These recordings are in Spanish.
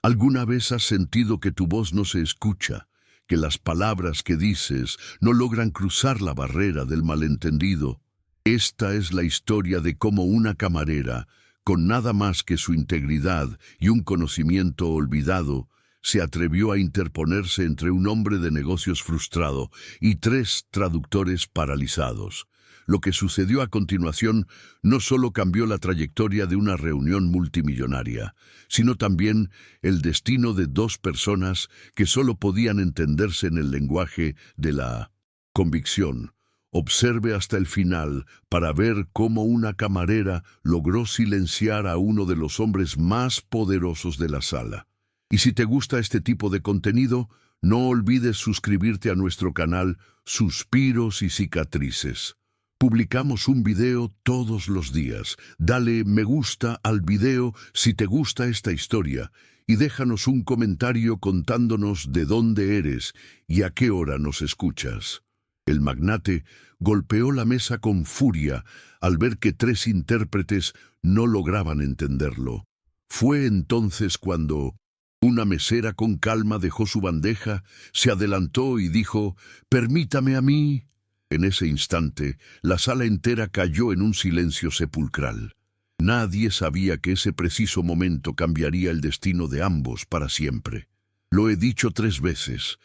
¿Alguna vez has sentido que tu voz no se escucha, que las palabras que dices no logran cruzar la barrera del malentendido? Esta es la historia de cómo una camarera, con nada más que su integridad y un conocimiento olvidado, se atrevió a interponerse entre un hombre de negocios frustrado y tres traductores paralizados. Lo que sucedió a continuación no solo cambió la trayectoria de una reunión multimillonaria, sino también el destino de dos personas que solo podían entenderse en el lenguaje de la convicción. Observe hasta el final para ver cómo una camarera logró silenciar a uno de los hombres más poderosos de la sala. Y si te gusta este tipo de contenido, no olvides suscribirte a nuestro canal Suspiros y Cicatrices. Publicamos un video todos los días. Dale me gusta al video si te gusta esta historia y déjanos un comentario contándonos de dónde eres y a qué hora nos escuchas. El magnate golpeó la mesa con furia al ver que tres intérpretes no lograban entenderlo. Fue entonces cuando una mesera con calma dejó su bandeja, se adelantó y dijo: «Permítame a mí». En ese instante, la sala entera cayó en un silencio sepulcral. Nadie sabía que ese preciso momento cambiaría el destino de ambos para siempre. Lo he dicho tres veces,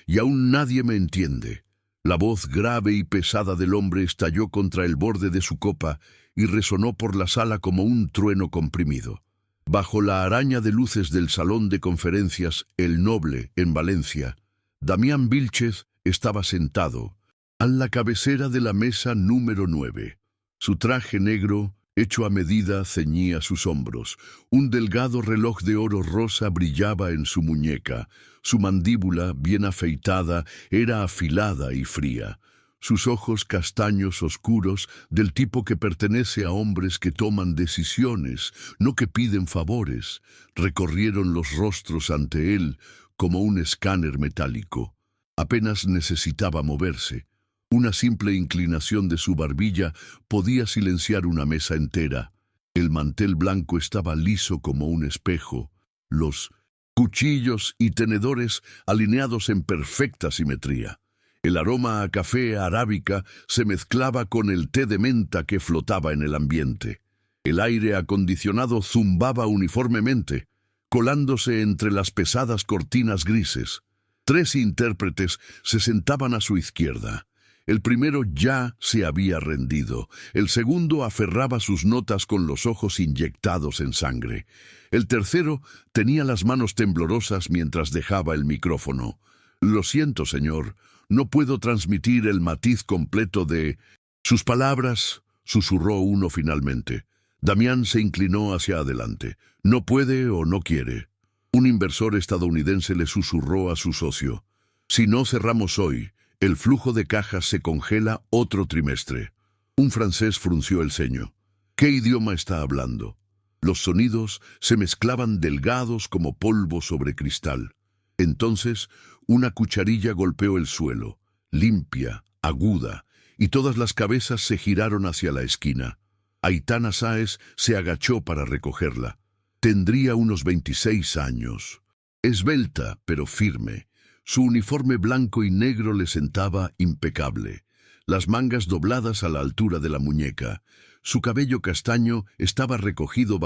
y aún nadie me entiende. La voz grave y pesada del hombre estalló contra el borde de su copa y resonó por la sala como un trueno comprimido. Bajo la araña de luces del salón de conferencias El Noble, en Valencia, Damián Vílchez estaba sentado a la cabecera de la mesa número 9. Su traje negro, hecho a medida, ceñía sus hombros. Un delgado reloj de oro rosa brillaba en su muñeca. Su mandíbula, bien afeitada, era afilada y fría. Sus ojos castaños oscuros, del tipo que pertenece a hombres que toman decisiones, no que piden favores, recorrieron los rostros ante él como un escáner metálico. Apenas necesitaba moverse. Una simple inclinación de su barbilla podía silenciar una mesa entera. El mantel blanco estaba liso como un espejo. Los cuchillos y tenedores alineados en perfecta simetría. El aroma a café arábica se mezclaba con el té de menta que flotaba en el ambiente. El aire acondicionado zumbaba uniformemente, colándose entre las pesadas cortinas grises. Tres intérpretes se sentaban a su izquierda. El primero ya se había rendido. El segundo aferraba sus notas con los ojos inyectados en sangre. El tercero tenía las manos temblorosas mientras dejaba el micrófono. «Lo siento, señor, no puedo transmitir el matiz completo de sus palabras», susurró uno finalmente. Damián se inclinó hacia adelante. «No puede o no quiere». Un inversor estadounidense le susurró a su socio: «Si no cerramos hoy, el flujo de cajas se congela otro trimestre». Un francés frunció el ceño. «¿Qué idioma está hablando?». Los sonidos se mezclaban delgados como polvo sobre cristal. Entonces, una cucharilla golpeó el suelo, limpia, aguda, y todas las cabezas se giraron hacia la esquina. Aitana Sáez se agachó para recogerla. Tendría unos 26 años. Esbelta, pero firme. Su uniforme blanco y negro le sentaba impecable. Las mangas dobladas a la altura de la muñeca. Su cabello castaño estaba recogido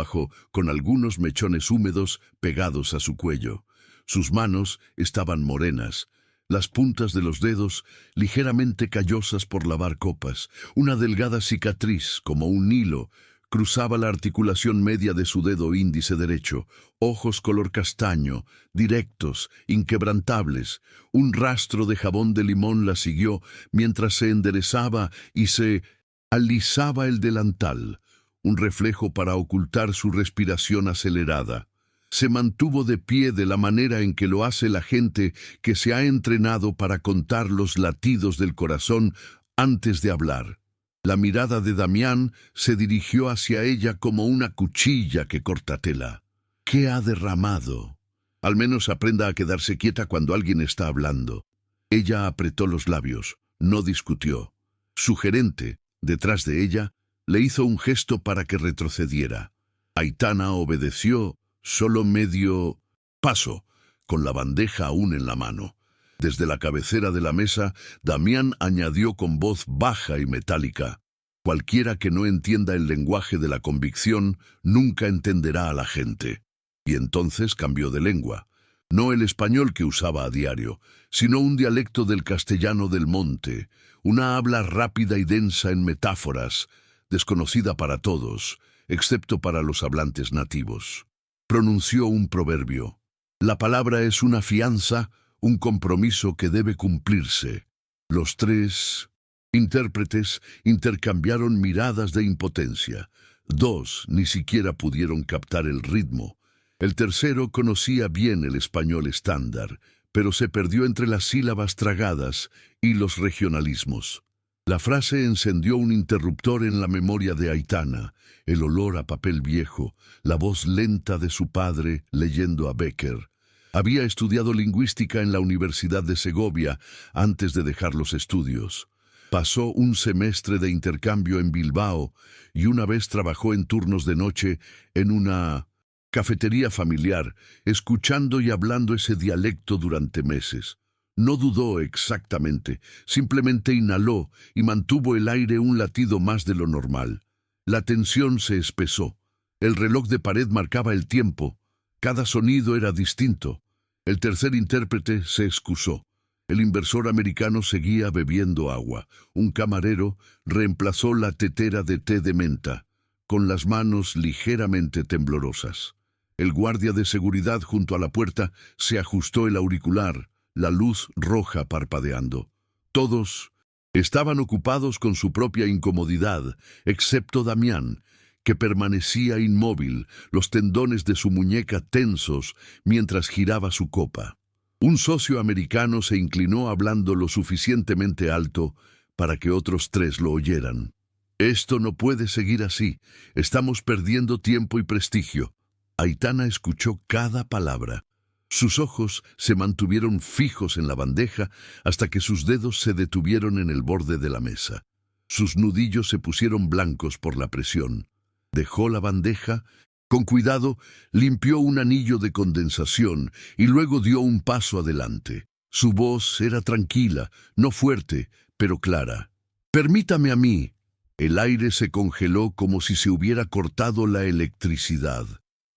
con algunos mechones húmedos pegados a su cuello. Sus manos estaban morenas, las puntas de los dedos ligeramente callosas por lavar copas. Una delgada cicatriz, como un hilo, cruzaba la articulación media de su dedo índice derecho. Ojos color castaño, directos, inquebrantables. Un rastro de jabón de limón la siguió mientras se enderezaba y se alisaba el delantal, un reflejo para ocultar su respiración acelerada. Se mantuvo de pie de la manera en que lo hace la gente que se ha entrenado para contar los latidos del corazón antes de hablar. La mirada de Damián se dirigió hacia ella como una cuchilla que corta tela. ¿Qué ha derramado? Al menos aprenda a quedarse quieta cuando alguien está hablando. Ella apretó los labios, no discutió. Su gerente, detrás de ella, le hizo un gesto para que retrocediera. Aitana obedeció, Solo medio paso, con la bandeja aún en la mano. Desde la cabecera de la mesa, Damián añadió con voz baja y metálica: cualquiera que no entienda el lenguaje de la convicción nunca entenderá a la gente. Y entonces cambió de lengua. No el español que usaba a diario, sino un dialecto del castellano del monte, una habla rápida y densa en metáforas, desconocida para todos, excepto para los hablantes nativos. Pronunció un proverbio: la palabra es una fianza, un compromiso que debe cumplirse. Los tres intérpretes intercambiaron miradas de impotencia. Dos ni siquiera pudieron captar el ritmo. El tercero conocía bien el español estándar, pero se perdió entre las sílabas tragadas y los regionalismos. La frase encendió un interruptor en la memoria de Aitana: el olor a papel viejo, la voz lenta de su padre leyendo a Becker. Había estudiado lingüística en la Universidad de Segovia antes de dejar los estudios. Pasó un semestre de intercambio en Bilbao y una vez trabajó en turnos de noche en una cafetería familiar, escuchando y hablando ese dialecto durante meses. No dudó exactamente, simplemente inhaló y mantuvo el aire un latido más de lo normal. La tensión se espesó. El reloj de pared marcaba el tiempo. Cada sonido era distinto. El tercer intérprete se excusó. El inversor americano seguía bebiendo agua. Un camarero reemplazó la tetera de té de menta, con las manos ligeramente temblorosas. El guardia de seguridad junto a la puerta se ajustó el auricular, la luz roja parpadeando. Todos estaban ocupados con su propia incomodidad, excepto Damián, que permanecía inmóvil, los tendones de su muñeca tensos mientras giraba su copa. Un socio americano se inclinó hablando lo suficientemente alto para que otros tres lo oyeran. Esto no puede seguir así. Estamos perdiendo tiempo y prestigio. Aitana escuchó cada palabra. Sus ojos se mantuvieron fijos en la bandeja hasta que sus dedos se detuvieron en el borde de la mesa. Sus nudillos se pusieron blancos por la presión. Dejó la bandeja, con cuidado limpió un anillo de condensación y luego dio un paso adelante. Su voz era tranquila, no fuerte, pero clara. «Permítame a mí». El aire se congeló como si se hubiera cortado la electricidad.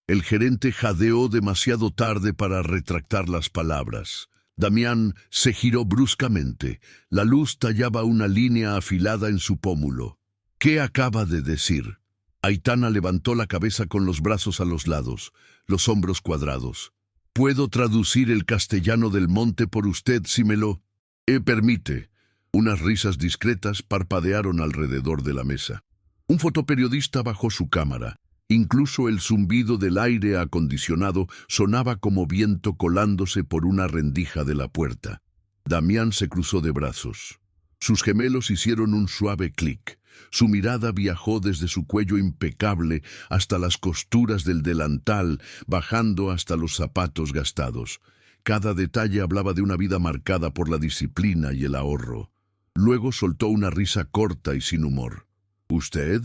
El gerente jadeó demasiado tarde para retractar las palabras. Damián se giró bruscamente. La luz tallaba una línea afilada en su pómulo. «¿Qué acaba de decir?» Aitana levantó la cabeza con los brazos a los lados, los hombros cuadrados. «Puedo traducir el castellano del monte por usted si me lo permite». Unas risas discretas parpadearon alrededor de la mesa. Un fotoperiodista bajó su cámara. Incluso el zumbido del aire acondicionado sonaba como viento colándose por una rendija de la puerta. Damián se cruzó de brazos. Sus gemelos hicieron un suave clic. Su mirada viajó desde su cuello impecable hasta las costuras del delantal, bajando hasta los zapatos gastados. Cada detalle hablaba de una vida marcada por la disciplina y el ahorro. Luego soltó una risa corta y sin humor. «¿Usted?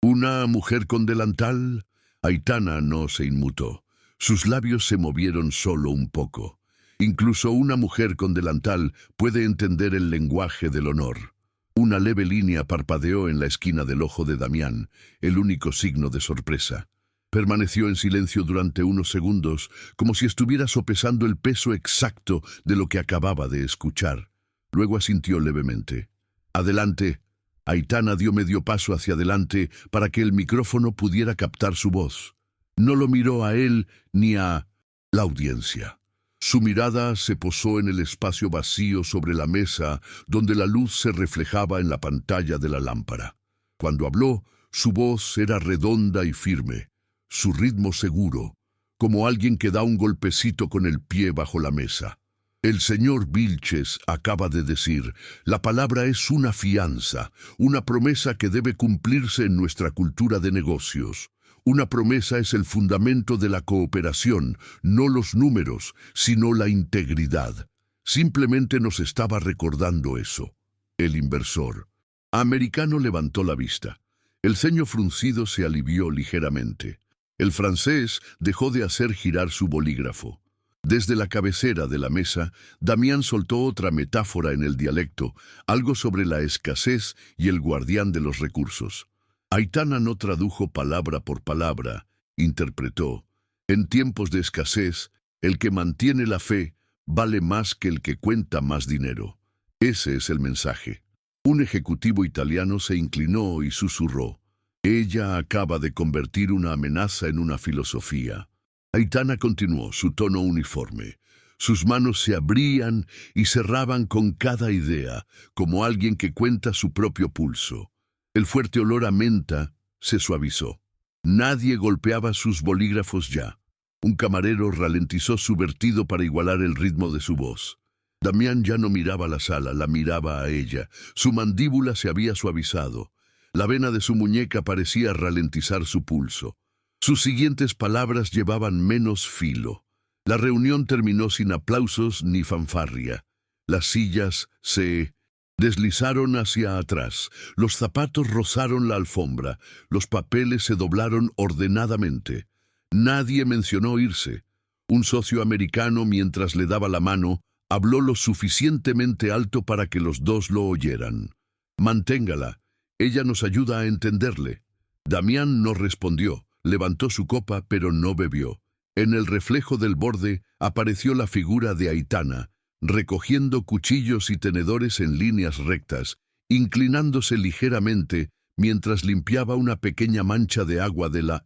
¿Una mujer con delantal?» Aitana no se inmutó. Sus labios se movieron solo un poco. Incluso una mujer con delantal puede entender el lenguaje del honor. Una leve línea parpadeó en la esquina del ojo de Damián, el único signo de sorpresa. Permaneció en silencio durante unos segundos, como si estuviera sopesando el peso exacto de lo que acababa de escuchar. Luego asintió levemente. «Adelante». Aitana dio medio paso hacia adelante para que el micrófono pudiera captar su voz. No lo miró a él ni a la audiencia. Su mirada se posó en el espacio vacío sobre la mesa donde la luz se reflejaba en la pantalla de la lámpara. Cuando habló, su voz era redonda y firme, su ritmo seguro, como alguien que da un golpecito con el pie bajo la mesa. «El señor Vilches acaba de decir, la palabra es una fianza, una promesa que debe cumplirse en nuestra cultura de negocios. Una promesa es el fundamento de la cooperación, no los números, sino la integridad». Simplemente nos estaba recordando eso. El inversor americano levantó la vista. El ceño fruncido se alivió ligeramente. El francés dejó de hacer girar su bolígrafo. Desde la cabecera de la mesa, Damián soltó otra metáfora en el dialecto, algo sobre la escasez y el guardián de los recursos. Aitana no tradujo palabra por palabra, interpretó: en tiempos de escasez, el que mantiene la fe vale más que el que cuenta más dinero. Ese es el mensaje. Un ejecutivo italiano se inclinó y susurró: ella acaba de convertir una amenaza en una filosofía. Aitana continuó, su tono uniforme. Sus manos se abrían y cerraban con cada idea, como alguien que cuenta su propio pulso. El fuerte olor a menta se suavizó. Nadie golpeaba sus bolígrafos ya. Un camarero ralentizó su vertido para igualar el ritmo de su voz. Damián ya no miraba la sala, la miraba a ella. Su mandíbula se había suavizado. La vena de su muñeca parecía ralentizar su pulso. Sus siguientes palabras llevaban menos filo. La reunión terminó sin aplausos ni fanfarria. Las sillas se deslizaron hacia atrás. Los zapatos rozaron la alfombra. Los papeles se doblaron ordenadamente. Nadie mencionó irse. Un socio americano, mientras le daba la mano, habló lo suficientemente alto para que los dos lo oyeran. Manténgala. Ella nos ayuda a entenderle. Damián no respondió. Levantó su copa, pero no bebió. En el reflejo del borde apareció la figura de Aitana, recogiendo cuchillos y tenedores en líneas rectas, inclinándose ligeramente mientras limpiaba una pequeña mancha de agua de la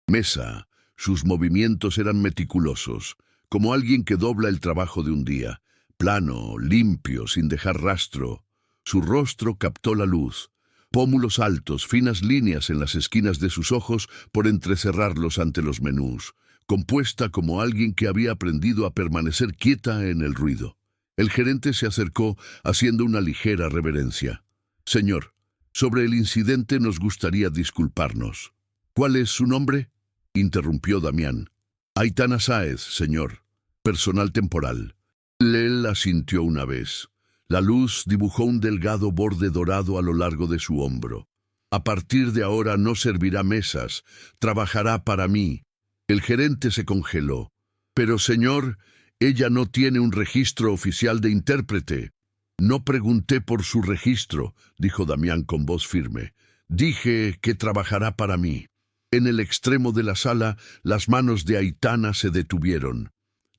mesa. Sus movimientos eran meticulosos, como alguien que dobla el trabajo de un día, plano, limpio, sin dejar rastro. Su rostro captó la luz. Pómulos altos, finas líneas en las esquinas de sus ojos por entrecerrarlos ante los menús, compuesta como alguien que había aprendido a permanecer quieta en el ruido. El gerente se acercó haciendo una ligera reverencia. Señor, sobre el incidente nos gustaría disculparnos. ¿Cuál es su nombre?, interrumpió Damián. Aitana Sáez, señor. Personal temporal. Él asintió una vez. La luz dibujó un delgado borde dorado a lo largo de su hombro. A partir de ahora no servirá mesas, trabajará para mí. El gerente se congeló. Pero, señor, ella no tiene un registro oficial de intérprete. No pregunté por su registro, dijo Damián con voz firme. Dije que trabajará para mí. En el extremo de la sala, las manos de Aitana se detuvieron.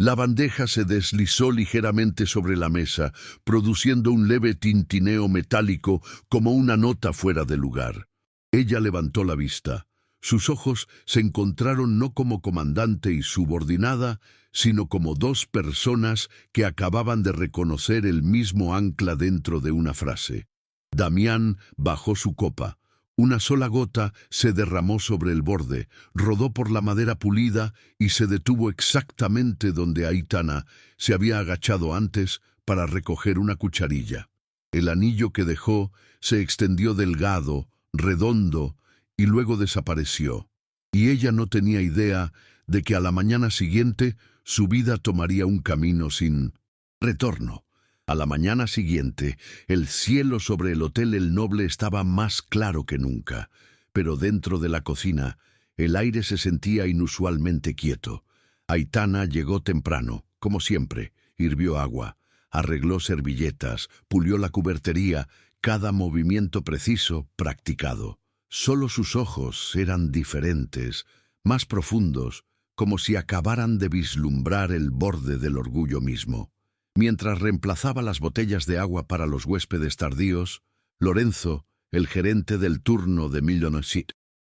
La bandeja se deslizó ligeramente sobre la mesa, produciendo un leve tintineo metálico como una nota fuera de lugar. Ella levantó la vista. Sus ojos se encontraron no como comandante y subordinada, sino como dos personas que acababan de reconocer el mismo ancla dentro de una frase. Damián bajó su copa. Una sola gota se derramó sobre el borde, rodó por la madera pulida y se detuvo exactamente donde Aitana se había agachado antes para recoger una cucharilla. El anillo que dejó se extendió delgado, redondo, y luego desapareció. Y ella no tenía idea de que a la mañana siguiente su vida tomaría un camino sin retorno. A la mañana siguiente, el cielo sobre el Hotel El Noble estaba más claro que nunca, pero dentro de la cocina, el aire se sentía inusualmente quieto. Aitana llegó temprano, como siempre, hirvió agua, arregló servilletas, pulió la cubertería, cada movimiento preciso, practicado. Solo sus ojos eran diferentes, más profundos, como si acabaran de vislumbrar el borde del orgullo mismo. Mientras reemplazaba las botellas de agua para los huéspedes tardíos, Lorenzo, el gerente del turno de Millionaire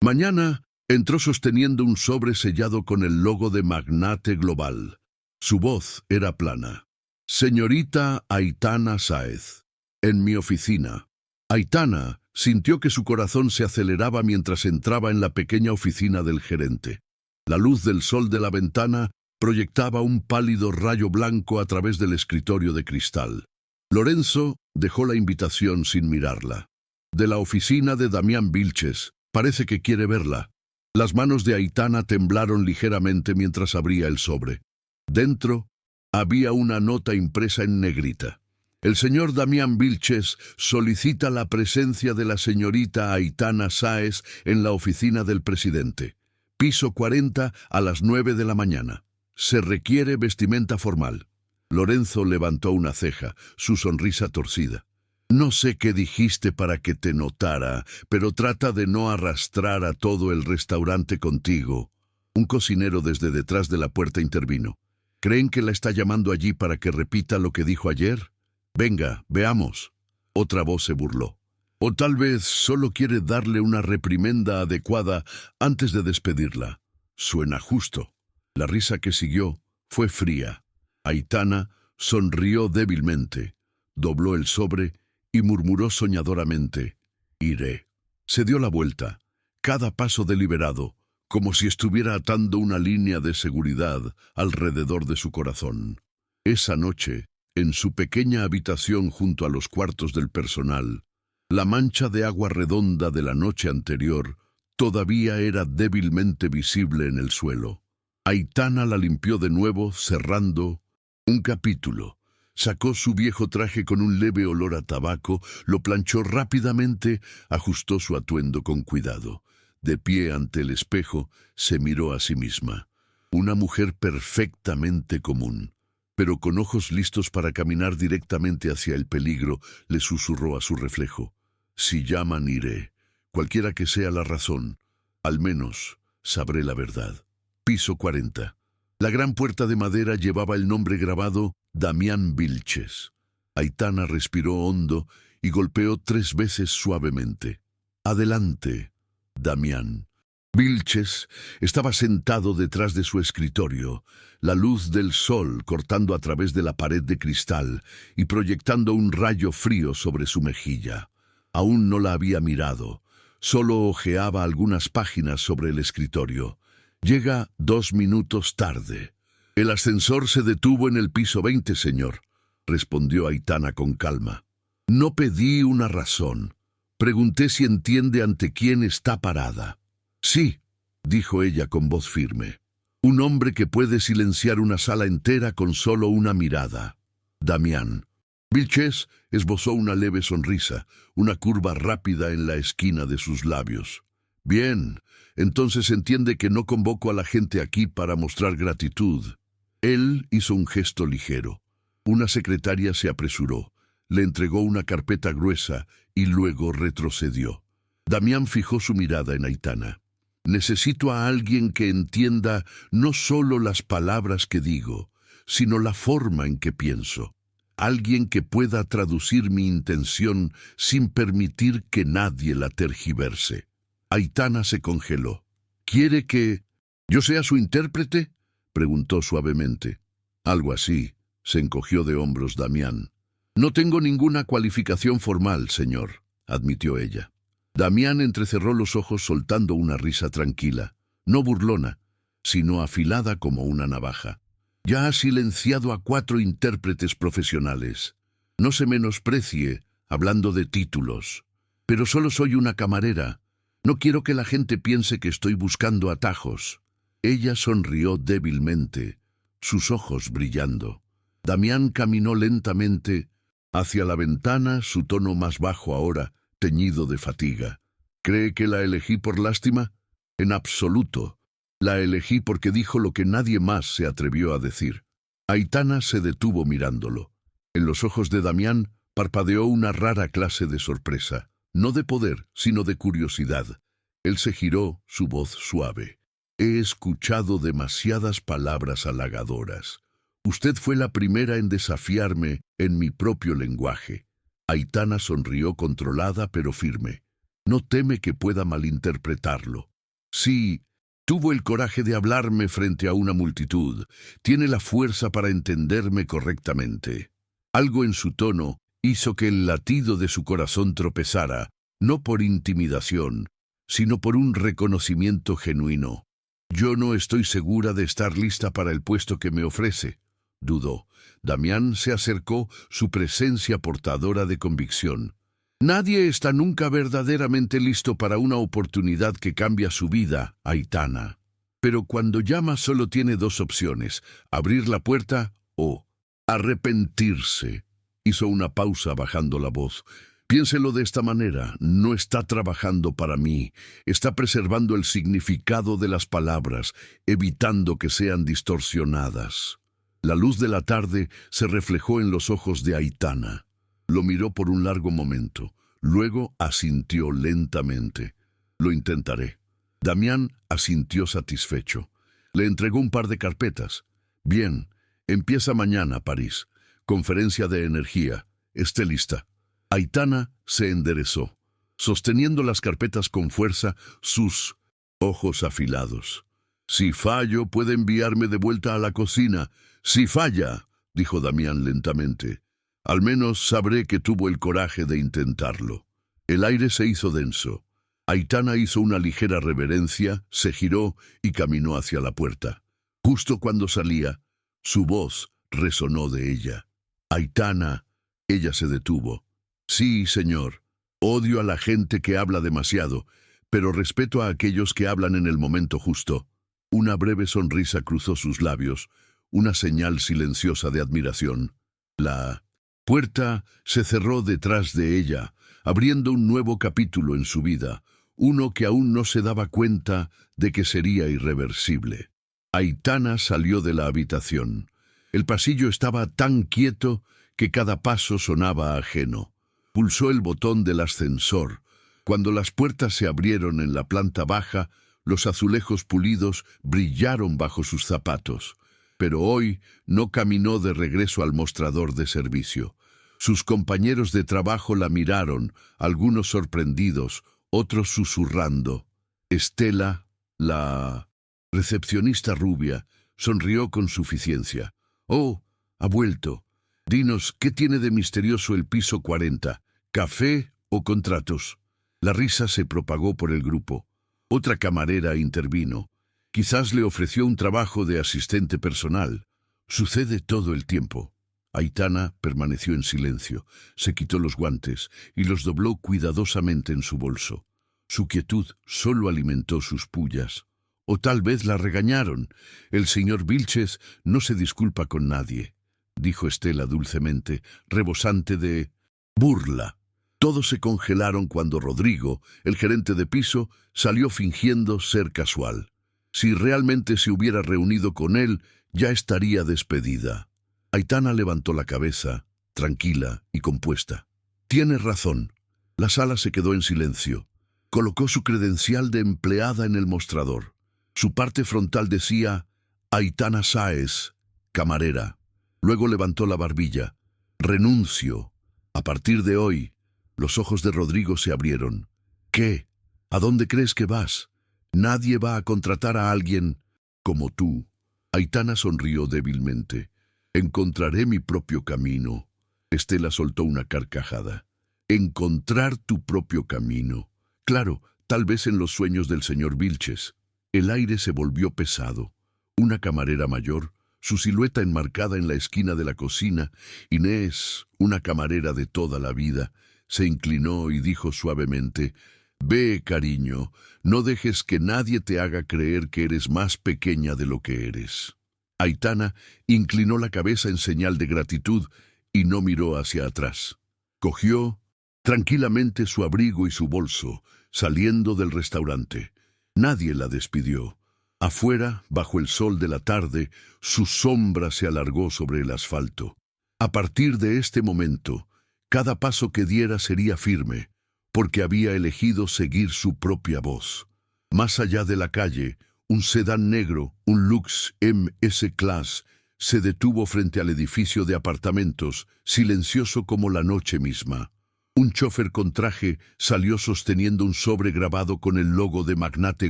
Mañana, entró sosteniendo un sobre sellado con el logo de Magnate Global. Su voz era plana. Señorita Aitana Sáez, en mi oficina. Aitana sintió que su corazón se aceleraba mientras entraba en la pequeña oficina del gerente. La luz del sol de la ventana proyectaba un pálido rayo blanco a través del escritorio de cristal. Lorenzo dejó la invitación sin mirarla. De la oficina de Damián Vilches, parece que quiere verla. Las manos de Aitana temblaron ligeramente mientras abría el sobre. Dentro había una nota impresa en negrita. El señor Damián Vilches solicita la presencia de la señorita Aitana Sáez en la oficina del presidente. Piso 40 a las 9 de la mañana. Se requiere vestimenta formal. Lorenzo levantó una ceja, su sonrisa torcida. No sé qué dijiste para que te notara, pero trata de no arrastrar a todo el restaurante contigo. Un cocinero desde detrás de la puerta intervino. ¿Creen que la está llamando allí para que repita lo que dijo ayer? Venga, veamos. Otra voz se burló. O tal vez solo quiere darle una reprimenda adecuada antes de despedirla. Suena justo. La risa que siguió fue fría. Aitana sonrió débilmente, dobló el sobre y murmuró soñadoramente: «Iré». Se dio la vuelta, cada paso deliberado, como si estuviera atando una línea de seguridad alrededor de su corazón. Esa noche, en su pequeña habitación junto a los cuartos del personal, la mancha de agua redonda de la noche anterior todavía era débilmente visible en el suelo. Aitana la limpió de nuevo, cerrando un capítulo. Sacó su viejo traje con un leve olor a tabaco, lo planchó rápidamente, ajustó su atuendo con cuidado. De pie ante el espejo, se miró a sí misma. Una mujer perfectamente común, pero con ojos listos para caminar directamente hacia el peligro, le susurró a su reflejo: «Si llaman, iré. Cualquiera que sea la razón, al menos sabré la verdad». Piso 40. La gran puerta de madera llevaba el nombre grabado: Damián Vilches. Aitana respiró hondo y golpeó 3 veces suavemente. «Adelante, Damián». Vilches estaba sentado detrás de su escritorio, la luz del sol cortando a través de la pared de cristal y proyectando un rayo frío sobre su mejilla. Aún no la había mirado, solo hojeaba algunas páginas sobre el escritorio. «Llega 2 minutos tarde». «El ascensor se detuvo en el piso 20, señor», respondió Aitana con calma. «No pedí una razón. Pregunté si entiende ante quién está parada». «Sí», dijo ella con voz firme. «Un hombre que puede silenciar una sala entera con solo una mirada. Damián». Vilches esbozó una leve sonrisa, una curva rápida en la esquina de sus labios. «Bien, entonces entiende que no convoco a la gente aquí para mostrar gratitud». Él hizo un gesto ligero. Una secretaria se apresuró, le entregó una carpeta gruesa y luego retrocedió. Damián fijó su mirada en Aitana. «Necesito a alguien que entienda no solo las palabras que digo, sino la forma en que pienso. Alguien que pueda traducir mi intención sin permitir que nadie la tergiverse». Aitana se congeló. «¿Quiere que yo sea su intérprete?», preguntó suavemente. «Algo así», se encogió de hombros Damián. «No tengo ninguna cualificación formal, señor», admitió ella. Damián entrecerró los ojos soltando una risa tranquila, no burlona, sino afilada como una navaja. «Ya ha silenciado a 4 intérpretes profesionales. No se menosprecie hablando de títulos. Pero solo soy una camarera. No quiero que la gente piense que estoy buscando atajos». Ella sonrió débilmente, sus ojos brillando. Damián caminó lentamente hacia la ventana, su tono más bajo ahora, teñido de fatiga. «¿Cree que la elegí por lástima? En absoluto. La elegí porque dijo lo que nadie más se atrevió a decir». Aitana se detuvo mirándolo. En los ojos de Damián parpadeó una rara clase de sorpresa, no de poder, sino de curiosidad. Él se giró, su voz suave. «He escuchado demasiadas palabras halagadoras. Usted fue la primera en desafiarme en mi propio lenguaje». Aitana sonrió controlada pero firme. «No teme que pueda malinterpretarlo. Sí, tuvo el coraje de hablarme frente a una multitud. Tiene la fuerza para entenderme correctamente». Algo en su tono hizo que el latido de su corazón tropezara, no por intimidación, sino por un reconocimiento genuino. «Yo no estoy segura de estar lista para el puesto que me ofrece», dudó. Damián se acercó, su presencia portadora de convicción. «Nadie está nunca verdaderamente listo para una oportunidad que cambia su vida, Aitana. Pero cuando llama solo tiene 2 opciones, abrir la puerta o arrepentirse». Hizo una pausa bajando la voz. Piénselo de esta manera, no está trabajando para mí, está preservando el significado de las palabras, evitando que sean distorsionadas. La luz de la tarde se reflejó en los ojos de Aitana. Lo miró por un largo momento, luego asintió lentamente. Lo intentaré. Damián asintió satisfecho. Le entregó un par de carpetas. Bien, empieza mañana, París. Conferencia de energía. Esté lista. Aitana se enderezó, sosteniendo las carpetas con fuerza, sus ojos afilados. Si fallo, puede enviarme de vuelta a la cocina. Si falla, dijo Damián lentamente, al menos sabré que tuvo el coraje de intentarlo. El aire se hizo denso. Aitana hizo una ligera reverencia, se giró y caminó hacia la puerta. Justo cuando salía, su voz resonó de ella. Aitana, ella se detuvo. Sí, señor. Odio a la gente que habla demasiado, pero respeto a aquellos que hablan en el momento justo. Una breve sonrisa cruzó sus labios, una señal silenciosa de admiración. La puerta se cerró detrás de ella, abriendo un nuevo capítulo en su vida, uno que aún no se daba cuenta de que sería irreversible. Aitana salió de la habitación. El pasillo estaba tan quieto que cada paso sonaba ajeno. Pulsó el botón del ascensor. Cuando las puertas se abrieron en la planta baja, los azulejos pulidos brillaron bajo sus zapatos. Pero hoy no caminó de regreso al mostrador de servicio. Sus compañeros de trabajo la miraron, algunos sorprendidos, otros susurrando. Estela, la recepcionista rubia, sonrió con suficiencia. «Oh, ha vuelto. Dinos, ¿qué tiene de misterioso el piso 40? ¿Café o contratos?» La risa se propagó por el grupo. Otra camarera intervino. Quizás le ofreció un trabajo de asistente personal. Sucede todo el tiempo. Aitana permaneció en silencio, se quitó los guantes y los dobló cuidadosamente en su bolso. Su quietud solo alimentó sus pullas. O tal vez la regañaron. El señor Vilches no se disculpa con nadie, dijo Estela dulcemente, rebosante de burla. Todos se congelaron cuando Rodrigo, el gerente de piso, salió fingiendo ser casual. Si realmente se hubiera reunido con él, ya estaría despedida. Aitana levantó la cabeza, tranquila y compuesta. «Tienes razón». La sala se quedó en silencio. Colocó su credencial de empleada en el mostrador. Su parte frontal decía Aitana Sáez, camarera. Luego levantó la barbilla. «Renuncio. A partir de hoy». Los ojos de Rodrigo se abrieron. «¿Qué? ¿A dónde crees que vas? Nadie va a contratar a alguien como tú». Aitana sonrió débilmente. «Encontraré mi propio camino». Estela soltó una carcajada. «Encontrar tu propio camino». Claro, tal vez en los sueños del señor Vilches. El aire se volvió pesado. Una camarera mayor, su silueta enmarcada en la esquina de la cocina, Inés, una camarera de toda la vida, se inclinó y dijo suavemente: «Ve, cariño, no dejes que nadie te haga creer que eres más pequeña de lo que eres». Aitana inclinó la cabeza en señal de gratitud y no miró hacia atrás. Cogió tranquilamente su abrigo y su bolso, saliendo del restaurante. Nadie la despidió. Afuera, bajo el sol de la tarde, su sombra se alargó sobre el asfalto. A partir de este momento, cada paso que diera sería firme, porque había elegido seguir su propia voz. Más allá de la calle, un sedán negro, un Lux MS Class, se detuvo frente al edificio de apartamentos, silencioso como la noche misma. Un chofer con traje salió sosteniendo un sobre grabado con el logo de Magnate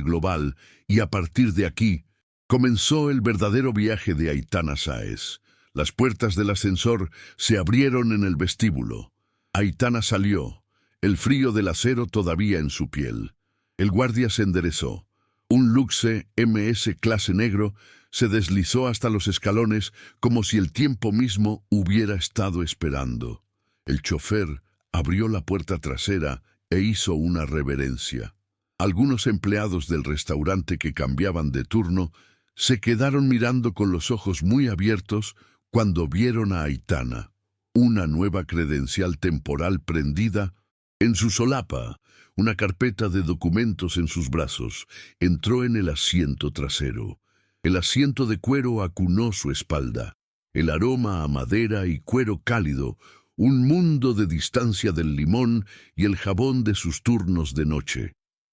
Global, y a partir de aquí comenzó el verdadero viaje de Aitana Sáez. Las puertas del ascensor se abrieron en el vestíbulo. Aitana salió, el frío del acero todavía en su piel. El guardia se enderezó. Un Luxe MS clase negro se deslizó hasta los escalones como si el tiempo mismo hubiera estado esperando. El chofer abrió la puerta trasera e hizo una reverencia. Algunos empleados del restaurante que cambiaban de turno se quedaron mirando con los ojos muy abiertos cuando vieron a Aitana. Una nueva credencial temporal prendida En su solapa, una carpeta de documentos en sus brazos, entró en el asiento trasero. El asiento de cuero acunó su espalda. El aroma a madera y cuero cálido, un mundo de distancia del limón y el jabón de sus turnos de noche.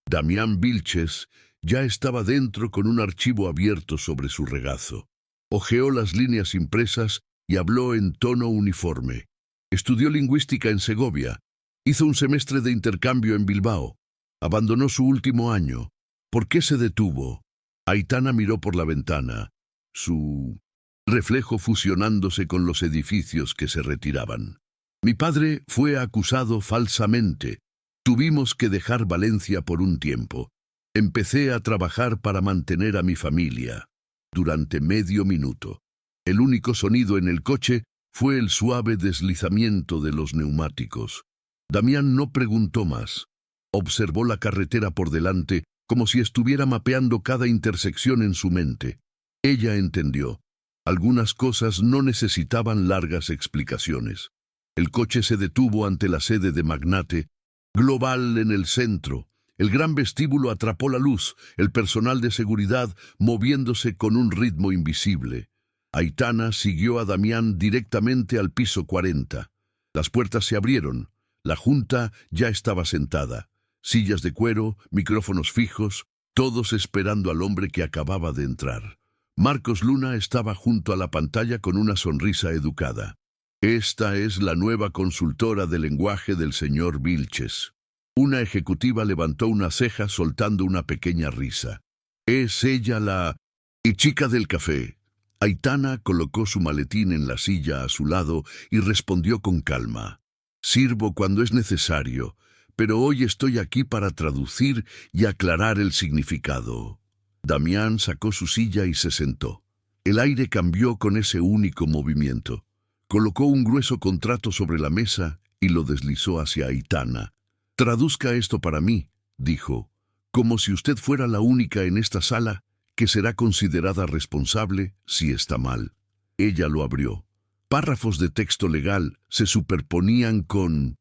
Damián Vilches ya estaba dentro con un archivo abierto sobre su regazo. Hojeó las líneas impresas y habló en tono uniforme. Estudió lingüística en Segovia. Hizo un semestre de intercambio en Bilbao. Abandonó su último año. ¿Por qué se detuvo? Aitana miró por la ventana, su reflejo fusionándose con los edificios que se retiraban. Mi padre fue acusado falsamente. Tuvimos que dejar Valencia por un tiempo. Empecé a trabajar para mantener a mi familia. Durante medio minuto. El único sonido en el coche fue el suave deslizamiento de los neumáticos. Damián no preguntó más. Observó la carretera por delante como si estuviera mapeando cada intersección en su mente. Ella entendió. Algunas cosas no necesitaban largas explicaciones. El coche se detuvo ante la sede de Magnate, Global en el centro. El gran vestíbulo atrapó la luz, el personal de seguridad moviéndose con un ritmo invisible. Aitana siguió a Damián directamente al piso 40. Las puertas se abrieron. La junta ya estaba sentada. Sillas de cuero, micrófonos fijos, todos esperando al hombre que acababa de entrar. Marcos Luna estaba junto a la pantalla con una sonrisa educada. Esta es la nueva consultora de lenguaje del señor Vilches. Una ejecutiva levantó una ceja soltando una pequeña risa. Es ella la chica del café. Aitana colocó su maletín en la silla a su lado y respondió con calma. Sirvo cuando es necesario, pero hoy estoy aquí para traducir y aclarar el significado. Damián sacó su silla y se sentó. El aire cambió con ese único movimiento. Colocó un grueso contrato sobre la mesa y lo deslizó hacia Aitana. Traduzca esto para mí, dijo, como si usted fuera la única en esta sala que será considerada responsable si está mal. Ella lo abrió. Párrafos de texto legal se superponían con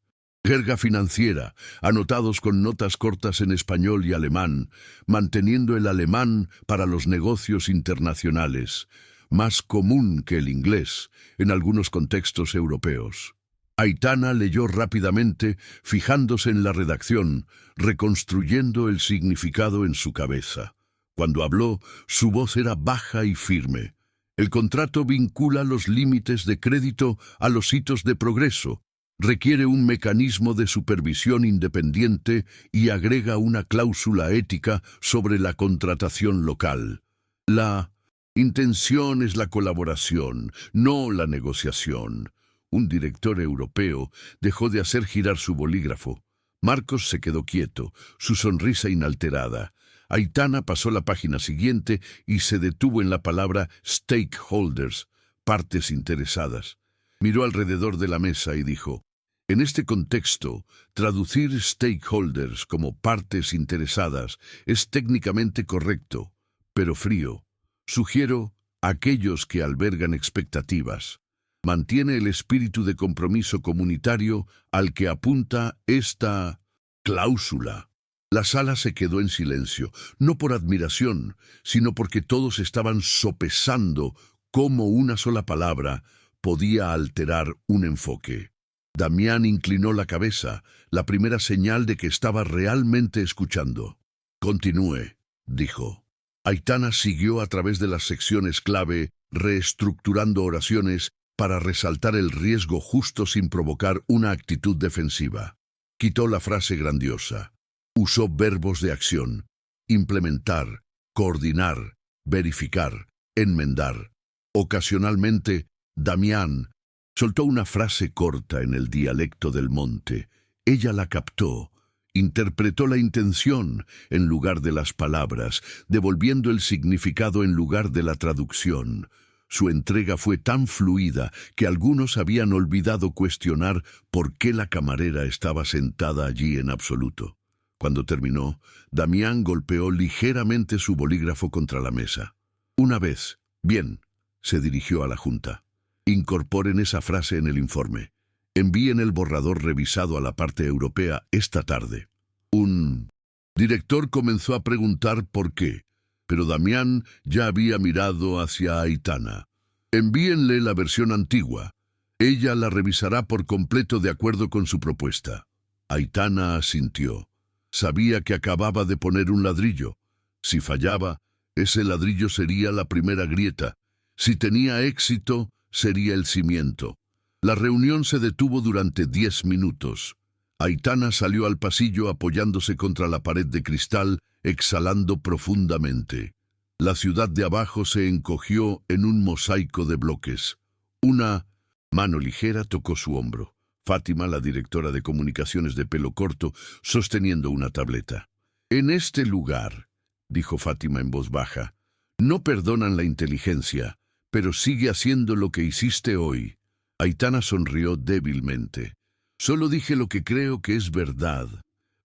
jerga financiera, anotados con notas cortas en español y alemán, manteniendo el alemán para los negocios internacionales, más común que el inglés en algunos contextos europeos. Aitana leyó rápidamente, fijándose en la redacción, reconstruyendo el significado en su cabeza. Cuando habló, su voz era baja y firme. El contrato vincula los límites de crédito a los hitos de progreso, requiere un mecanismo de supervisión independiente y agrega una cláusula ética sobre la contratación local. La intención es la colaboración, no la negociación. Un director europeo dejó de hacer girar su bolígrafo. Marcos se quedó quieto, su sonrisa inalterada. Aitana pasó la página siguiente y se detuvo en la palabra stakeholders, partes interesadas. Miró alrededor de la mesa y dijo, en este contexto, traducir stakeholders como partes interesadas es técnicamente correcto, pero frío. Sugiero aquellos que albergan expectativas. Mantiene el espíritu de compromiso comunitario al que apunta esta cláusula. La sala se quedó en silencio, no por admiración, sino porque todos estaban sopesando cómo una sola palabra podía alterar un enfoque. Damián inclinó la cabeza, la primera señal de que estaba realmente escuchando. Continúe, dijo. Aitana siguió a través de las secciones clave, reestructurando oraciones para resaltar el riesgo justo sin provocar una actitud defensiva. Quitó la frase grandiosa. Usó verbos de acción, implementar, coordinar, verificar, enmendar. Ocasionalmente, Damián soltó una frase corta en el dialecto del monte. Ella la captó, interpretó la intención en lugar de las palabras, devolviendo el significado en lugar de la traducción. Su entrega fue tan fluida que algunos habían olvidado cuestionar por qué la camarera estaba sentada allí en absoluto. Cuando terminó, Damián golpeó ligeramente su bolígrafo contra la mesa. Una vez, bien, se dirigió a la junta. Incorporen esa frase en el informe. Envíen el borrador revisado a la parte europea esta tarde. Un director comenzó a preguntar por qué, pero Damián ya había mirado hacia Aitana. Envíenle la versión antigua. Ella la revisará por completo de acuerdo con su propuesta. Aitana asintió. Sabía que acababa de poner un ladrillo. Si fallaba, ese ladrillo sería la primera grieta. Si tenía éxito, sería el cimiento. La reunión se detuvo durante 10 minutos. Aitana salió al pasillo apoyándose contra la pared de cristal, exhalando profundamente. La ciudad de abajo se encogió en un mosaico de bloques. Una mano ligera tocó su hombro. Fátima, la directora de comunicaciones de pelo corto, sosteniendo una tableta. «En este lugar», dijo Fátima en voz baja, «no perdonan la inteligencia, pero sigue haciendo lo que hiciste hoy». Aitana sonrió débilmente. «Solo dije lo que creo que es verdad».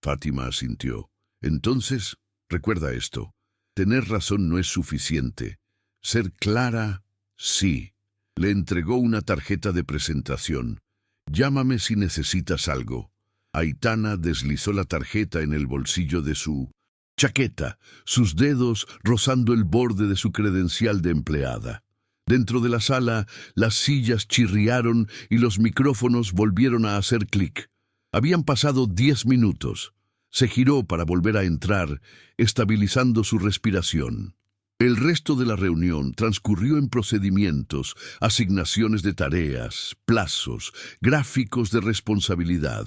Fátima asintió. «Entonces, recuerda esto. Tener razón no es suficiente. Ser clara, sí». Le entregó una tarjeta de presentación. «Llámame si necesitas algo». Aitana deslizó la tarjeta en el bolsillo de su chaqueta, sus dedos rozando el borde de su credencial de empleada. Dentro de la sala, las sillas chirriaron y los micrófonos volvieron a hacer clic. Habían pasado 10 minutos. Se giró para volver a entrar, estabilizando su respiración. El resto de la reunión transcurrió en procedimientos, asignaciones de tareas, plazos, gráficos de responsabilidad.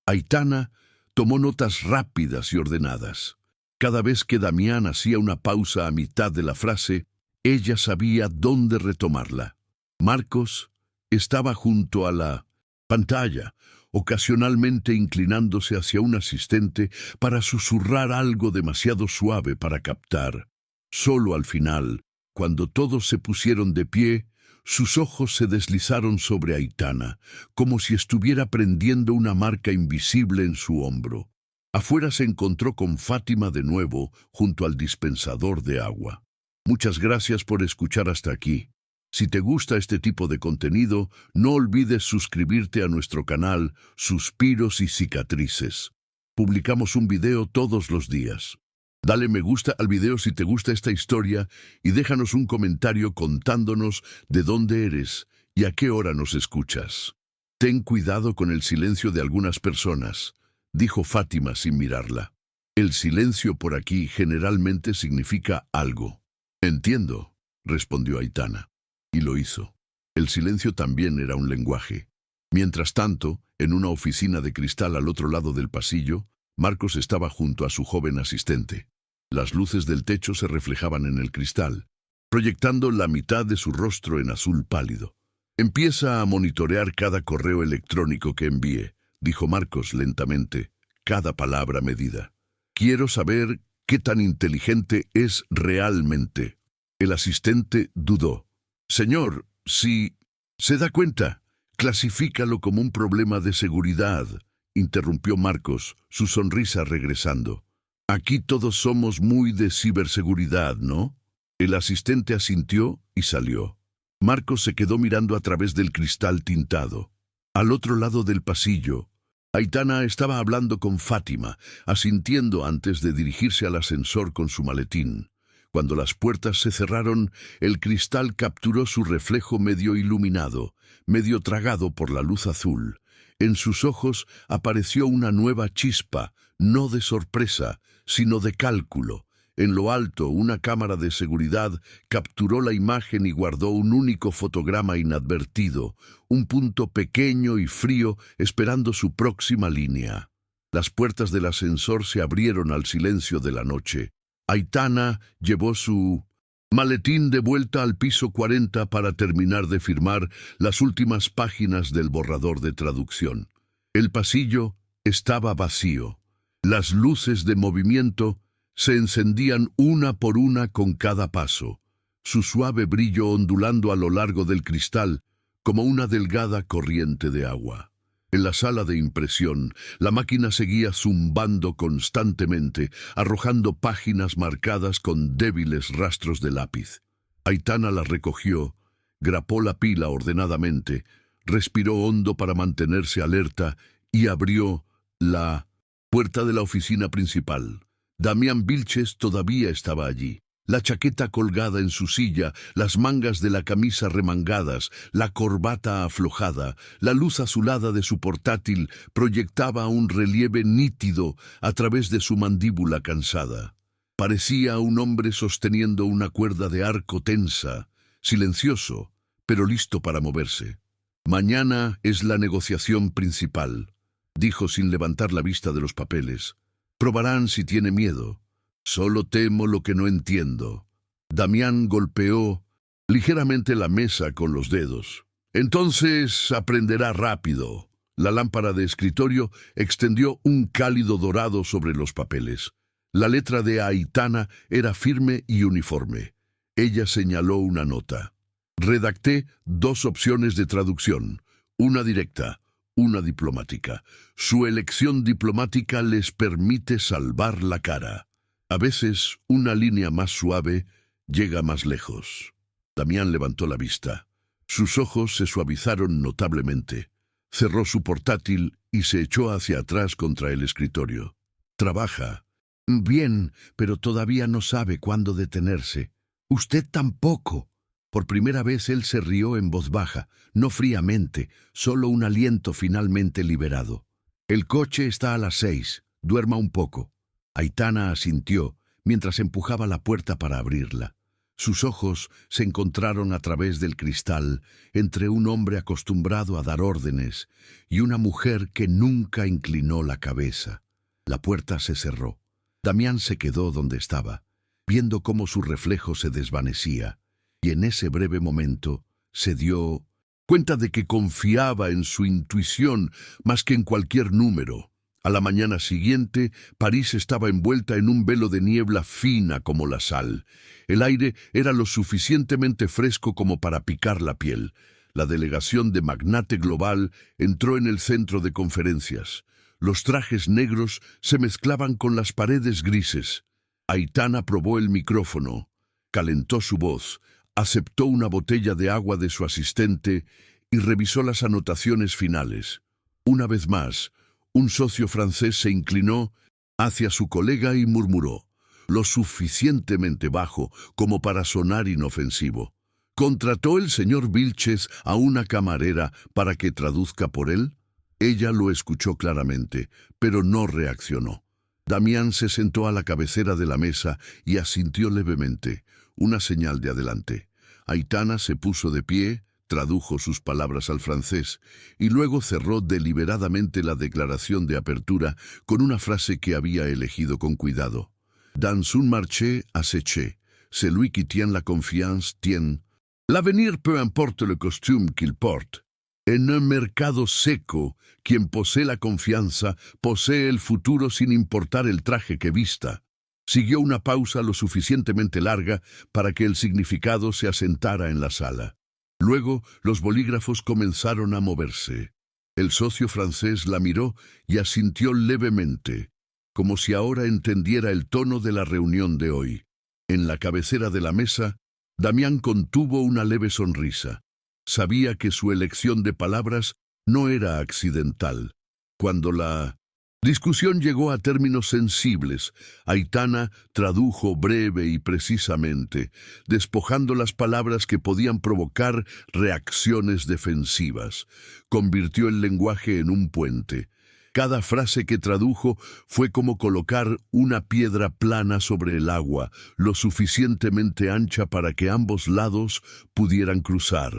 Aitana tomó notas rápidas y ordenadas. Cada vez que Damián hacía una pausa a mitad de la frase, ella sabía dónde retomarla. Marcos estaba junto a la pantalla, ocasionalmente inclinándose hacia un asistente para susurrar algo demasiado suave para captar. Solo al final, cuando todos se pusieron de pie, sus ojos se deslizaron sobre Aitana, como si estuviera prendiendo una marca invisible en su hombro. Afuera se encontró con Fátima de nuevo, junto al dispensador de agua. Muchas gracias por escuchar hasta aquí. Si te gusta este tipo de contenido, no olvides suscribirte a nuestro canal Suspiros y Cicatrices. Publicamos un video todos los días. Dale me gusta al video si te gusta esta historia y déjanos un comentario contándonos de dónde eres y a qué hora nos escuchas. Ten cuidado con el silencio de algunas personas, dijo Fátima sin mirarla. El silencio por aquí generalmente significa algo. Entiendo, respondió Aitana. Y lo hizo. El silencio también era un lenguaje. Mientras tanto, en una oficina de cristal al otro lado del pasillo, Marcos estaba junto a su joven asistente. Las luces del techo se reflejaban en el cristal, proyectando la mitad de su rostro en azul pálido. «Empieza a monitorear cada correo electrónico que envíe», dijo Marcos lentamente, cada palabra medida. «Quiero saber qué tan inteligente es realmente». El asistente dudó. «Señor, si se da cuenta, clasifícalo como un problema de seguridad», interrumpió Marcos, su sonrisa regresando. «Aquí todos somos muy de ciberseguridad, ¿no?» El asistente asintió y salió. Marcos se quedó mirando a través del cristal tintado. Al otro lado del pasillo, Aitana estaba hablando con Fátima, asintiendo antes de dirigirse al ascensor con su maletín. Cuando las puertas se cerraron, el cristal capturó su reflejo medio iluminado, medio tragado por la luz azul. En sus ojos apareció una nueva chispa, no de sorpresa, sino de cálculo. En lo alto, una cámara de seguridad capturó la imagen y guardó un único fotograma inadvertido, un punto pequeño y frío esperando su próxima línea. Las puertas del ascensor se abrieron al silencio de la noche. Aitana llevó su maletín de vuelta al piso 40 para terminar de firmar las últimas páginas del borrador de traducción. El pasillo estaba vacío. Las luces de movimiento se encendían una por una con cada paso, su suave brillo ondulando a lo largo del cristal como una delgada corriente de agua. En la sala de impresión, la máquina seguía zumbando constantemente, arrojando páginas marcadas con débiles rastros de lápiz. Aitana la recogió, grapó la pila ordenadamente, Respiró hondo para mantenerse alerta y abrió la puerta de la oficina principal. Damián Vilches todavía estaba allí. La chaqueta colgada en su silla, las mangas de la camisa remangadas, la corbata aflojada, la luz azulada de su portátil proyectaba un relieve nítido a través de su mandíbula cansada. Parecía un hombre sosteniendo una cuerda de arco tensa, silencioso, pero listo para moverse. «Mañana es la negociación principal», dijo sin levantar la vista de los papeles. «Probarán si tiene miedo. Solo temo lo que no entiendo». Damián golpeó ligeramente la mesa con los dedos. «Entonces aprenderá rápido». La lámpara de escritorio extendió un cálido dorado sobre los papeles. La letra de Aitana era firme y uniforme. Ella señaló una nota. «Redacté 2 opciones de traducción, una directa, una diplomática. Su elección diplomática les permite salvar la cara. A veces, una línea más suave llega más lejos». Damián levantó la vista. Sus ojos se suavizaron notablemente. Cerró su portátil y se echó hacia atrás contra el escritorio. «Trabaja». «Bien, pero todavía no sabe cuándo detenerse». «Usted tampoco». Por primera vez él se rió en voz baja, no fríamente, solo un aliento finalmente liberado. «El coche está a las 6. Duerma un poco». Aitana asintió mientras empujaba la puerta para abrirla. Sus ojos se encontraron a través del cristal entre un hombre acostumbrado a dar órdenes y una mujer que nunca inclinó la cabeza. La puerta se cerró. Damián se quedó donde estaba, viendo cómo su reflejo se desvanecía, y en ese breve momento se dio cuenta de que confiaba en su intuición más que en cualquier número. A la mañana siguiente, París estaba envuelta en un velo de niebla fina como la sal. El aire era lo suficientemente fresco como para picar la piel. La delegación de Magnate Global entró en el centro de conferencias. Los trajes negros se mezclaban con las paredes grises. Aitana probó el micrófono, calentó su voz, aceptó una botella de agua de su asistente y revisó las anotaciones finales. Una vez más, un socio francés se inclinó hacia su colega y murmuró, lo suficientemente bajo como para sonar inofensivo. ¿Contrató el señor Vilches a una camarera para que traduzca por él? Ella lo escuchó claramente, pero no reaccionó. Damián se sentó a la cabecera de la mesa y asintió levemente, una señal de adelante. Aitana se puso de pie, tradujo sus palabras al francés y luego cerró deliberadamente la declaración de apertura con una frase que había elegido con cuidado. «Dans un marché asséché, celui qui tient la confiance tient. L'avenir peu importe le costume qu'il porte. En un mercado seco, quien posee la confianza posee el futuro sin importar el traje que vista». Siguió una pausa lo suficientemente larga para que el significado se asentara en la sala. Luego, los bolígrafos comenzaron a moverse. El socio francés la miró y asintió levemente, como si ahora entendiera el tono de la reunión de hoy. En la cabecera de la mesa, Damián contuvo una leve sonrisa. Sabía que su elección de palabras no era accidental. Cuando la discusión llegó a términos sensibles, Aitana tradujo breve y precisamente, despojando las palabras que podían provocar reacciones defensivas. Convirtió el lenguaje en un puente. Cada frase que tradujo fue como colocar una piedra plana sobre el agua, lo suficientemente ancha para que ambos lados pudieran cruzar.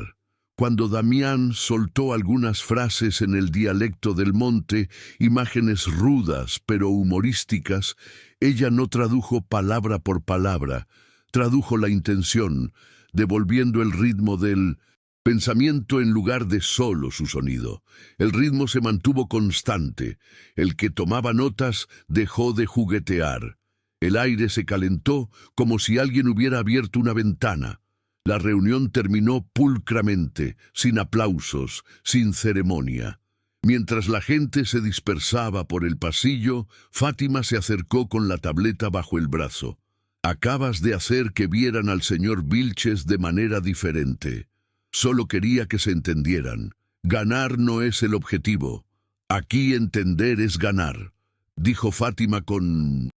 Cuando Damián soltó algunas frases en el dialecto del monte, imágenes rudas pero humorísticas, ella no tradujo palabra por palabra, tradujo la intención, devolviendo el ritmo del pensamiento en lugar de solo su sonido. El ritmo se mantuvo constante. El que tomaba notas dejó de juguetear. El aire se calentó como si alguien hubiera abierto una ventana. La reunión terminó pulcramente, sin aplausos, sin ceremonia. Mientras la gente se dispersaba por el pasillo, Fátima se acercó con la tableta bajo el brazo. «Acabas de hacer que vieran al señor Vilches de manera diferente. Solo quería que se entendieran. Ganar no es el objetivo. Aquí entender es ganar, dijo Fátima con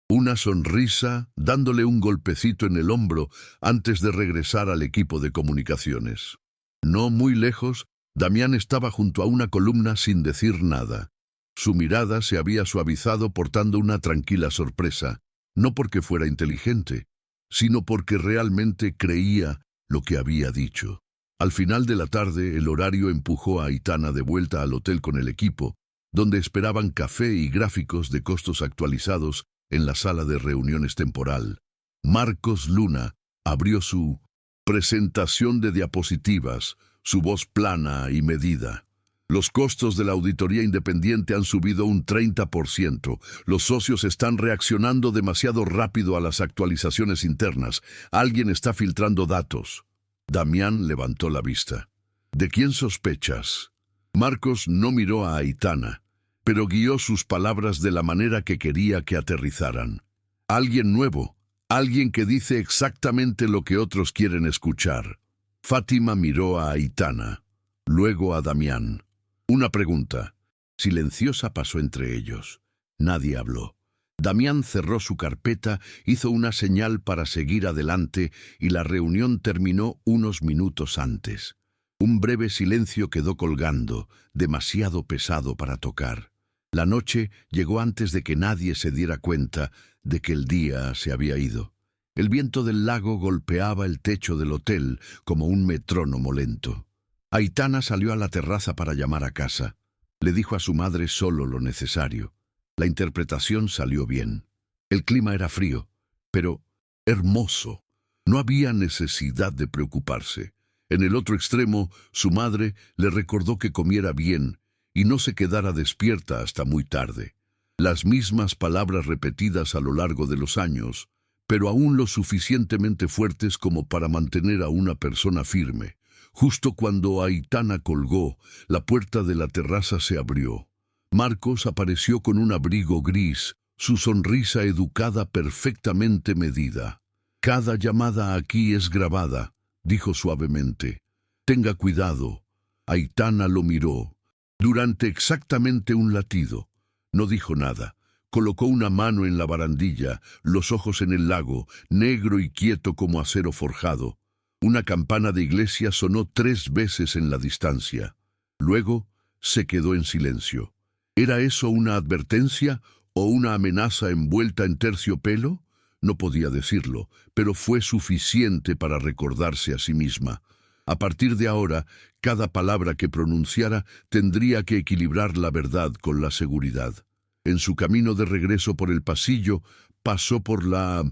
una sonrisa, dándole un golpecito en el hombro antes de regresar al equipo de comunicaciones. No muy lejos, Damián estaba junto a una columna sin decir nada. Su mirada se había suavizado portando una tranquila sorpresa, no porque fuera inteligente, sino porque realmente creía lo que había dicho. Al final de la tarde, el horario empujó a Aitana de vuelta al hotel con el equipo, donde esperaban café y gráficos de costos actualizados en la sala de reuniones temporal. Marcos Luna abrió su presentación de diapositivas, su voz plana y medida. Los costos de la auditoría independiente han subido un 30%. Los socios están reaccionando demasiado rápido a las actualizaciones internas. Alguien está filtrando datos. Damián levantó la vista. ¿De quién sospechas? Marcos no miró a Aitana, pero guió sus palabras de la manera que quería que aterrizaran. Alguien nuevo, alguien que dice exactamente lo que otros quieren escuchar. Fátima miró a Aitana, luego a Damián. Una pregunta. Silenciosa pasó entre ellos. Nadie habló. Damián cerró su carpeta, hizo una señal para seguir adelante y la reunión terminó unos minutos antes. Un breve silencio quedó colgando, demasiado pesado para tocar. La noche llegó antes de que nadie se diera cuenta de que el día se había ido. El viento del lago golpeaba el techo del hotel como un metrónomo lento. Aitana salió a la terraza para llamar a casa. Le dijo a su madre solo lo necesario. La interpretación salió bien. El clima era frío, pero hermoso. No había necesidad de preocuparse. En el otro extremo, su madre le recordó que comiera bien y no se quedara despierta hasta muy tarde. Las mismas palabras repetidas a lo largo de los años, pero aún lo suficientemente fuertes como para mantener a una persona firme. Justo cuando Aitana colgó, la puerta de la terraza se abrió. Marcos apareció con un abrigo gris, su sonrisa educada perfectamente medida. «Cada llamada aquí es grabada», dijo suavemente. «Tenga cuidado». Aitana lo miró. Durante exactamente un latido. No dijo nada. Colocó una mano en la barandilla, los ojos en el lago, negro y quieto como acero forjado. Una campana de iglesia sonó 3 veces en la distancia. Luego se quedó en silencio. ¿Era eso una advertencia o una amenaza envuelta en terciopelo? No podía decirlo, pero fue suficiente para recordarse a sí misma. A partir de ahora, cada palabra que pronunciara tendría que equilibrar la verdad con la seguridad. En su camino de regreso por el pasillo, pasó por la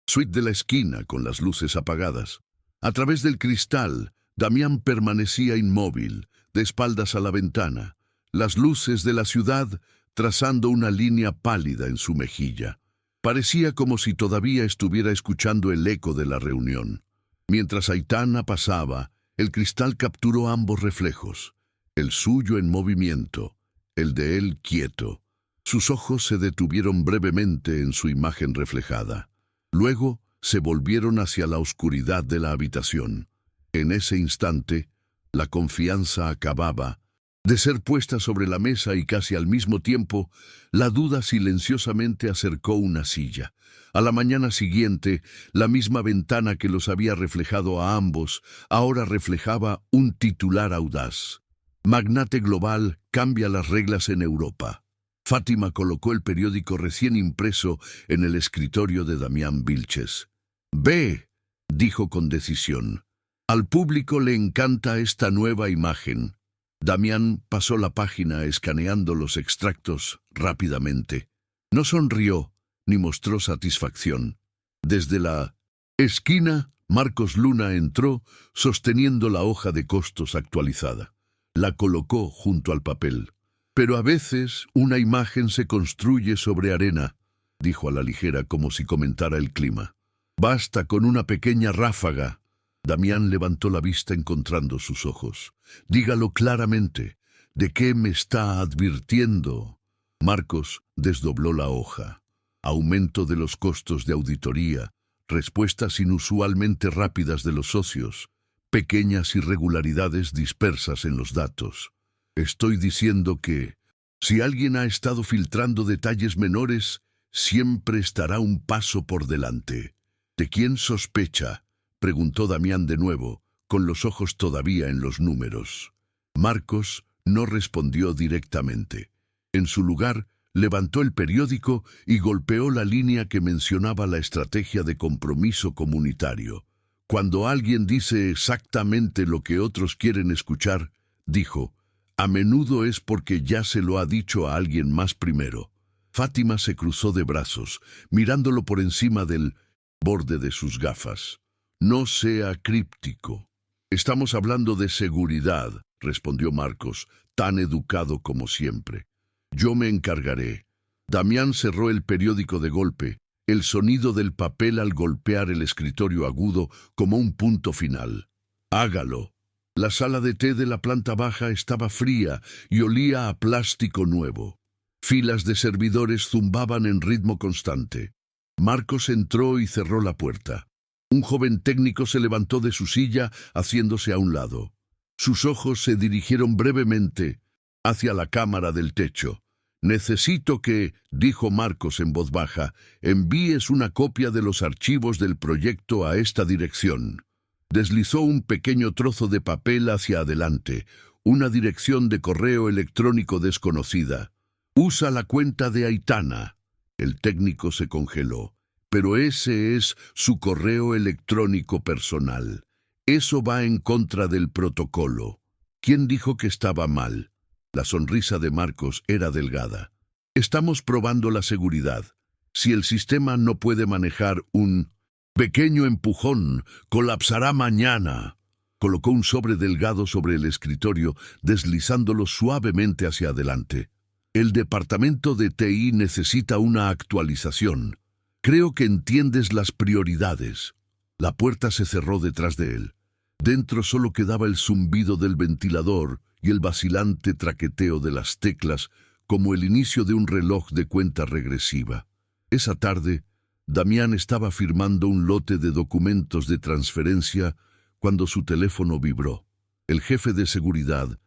suite de la esquina con las luces apagadas. A través del cristal, Damián permanecía inmóvil, de espaldas a la ventana, las luces de la ciudad trazando una línea pálida en su mejilla. Parecía como si todavía estuviera escuchando el eco de la reunión. Mientras Aitana pasaba, el cristal capturó ambos reflejos, el suyo en movimiento, el de él quieto. Sus ojos se detuvieron brevemente en su imagen reflejada. Luego se volvieron hacia la oscuridad de la habitación. En ese instante, la confianza acababa de ser puesta sobre la mesa y casi al mismo tiempo, la duda silenciosamente acercó una silla. A la mañana siguiente, la misma ventana que los había reflejado a ambos, ahora reflejaba un titular audaz. Magnate global cambia las reglas en Europa. Fátima colocó el periódico recién impreso en el escritorio de Damián Vilches. «Ve», dijo con decisión. «Al público le encanta esta nueva imagen». Damián pasó la página escaneando los extractos rápidamente. No sonrió ni mostró satisfacción. Desde la esquina, Marcos Luna entró sosteniendo la hoja de costos actualizada. La colocó junto al papel. «Pero a veces una imagen se construye sobre arena», dijo a la ligera como si comentara el clima. «Basta con una pequeña ráfaga». Damián levantó la vista encontrando sus ojos. «Dígalo claramente. ¿De qué me está advirtiendo?» Marcos desdobló la hoja. Aumento de los costos de auditoría, respuestas inusualmente rápidas de los socios, pequeñas irregularidades dispersas en los datos. Estoy diciendo que, si alguien ha estado filtrando detalles menores, siempre estará un paso por delante. ¿De quién sospecha?, preguntó Damián de nuevo, con los ojos todavía en los números. Marcos no respondió directamente. En su lugar, levantó el periódico y golpeó la línea que mencionaba la estrategia de compromiso comunitario. Cuando alguien dice exactamente lo que otros quieren escuchar, dijo, a menudo es porque ya se lo ha dicho a alguien más primero. Fátima se cruzó de brazos, mirándolo por encima del borde de sus gafas. No sea críptico. Estamos hablando de seguridad, respondió Marcos, tan educado como siempre. Yo me encargaré. Damián cerró el periódico de golpe, el sonido del papel al golpear el escritorio agudo como un punto final. Hágalo. La sala de té de la planta baja estaba fría y olía a plástico nuevo. Filas de servidores zumbaban en ritmo constante. Marcos entró y cerró la puerta. Un joven técnico se levantó de su silla, haciéndose a un lado. Sus ojos se dirigieron brevemente hacia la cámara del techo. Necesito que, dijo Marcos en voz baja, envíes una copia de los archivos del proyecto a esta dirección. Deslizó un pequeño trozo de papel hacia adelante, una dirección de correo electrónico desconocida. Usa la cuenta de Aitana. El técnico se congeló. Pero ese es su correo electrónico personal. Eso va en contra del protocolo. ¿Quién dijo que estaba mal? La sonrisa de Marcos era delgada. Estamos probando la seguridad. Si el sistema no puede manejar un pequeño empujón, colapsará mañana. Colocó un sobre delgado sobre el escritorio, deslizándolo suavemente hacia adelante. El departamento de TI necesita una actualización. Creo que entiendes las prioridades. La puerta se cerró detrás de él. Dentro solo quedaba el zumbido del ventilador y el vacilante traqueteo de las teclas, como el inicio de un reloj de cuenta regresiva. Esa tarde, Damián estaba firmando un lote de documentos de transferencia cuando su teléfono vibró. El jefe de seguridad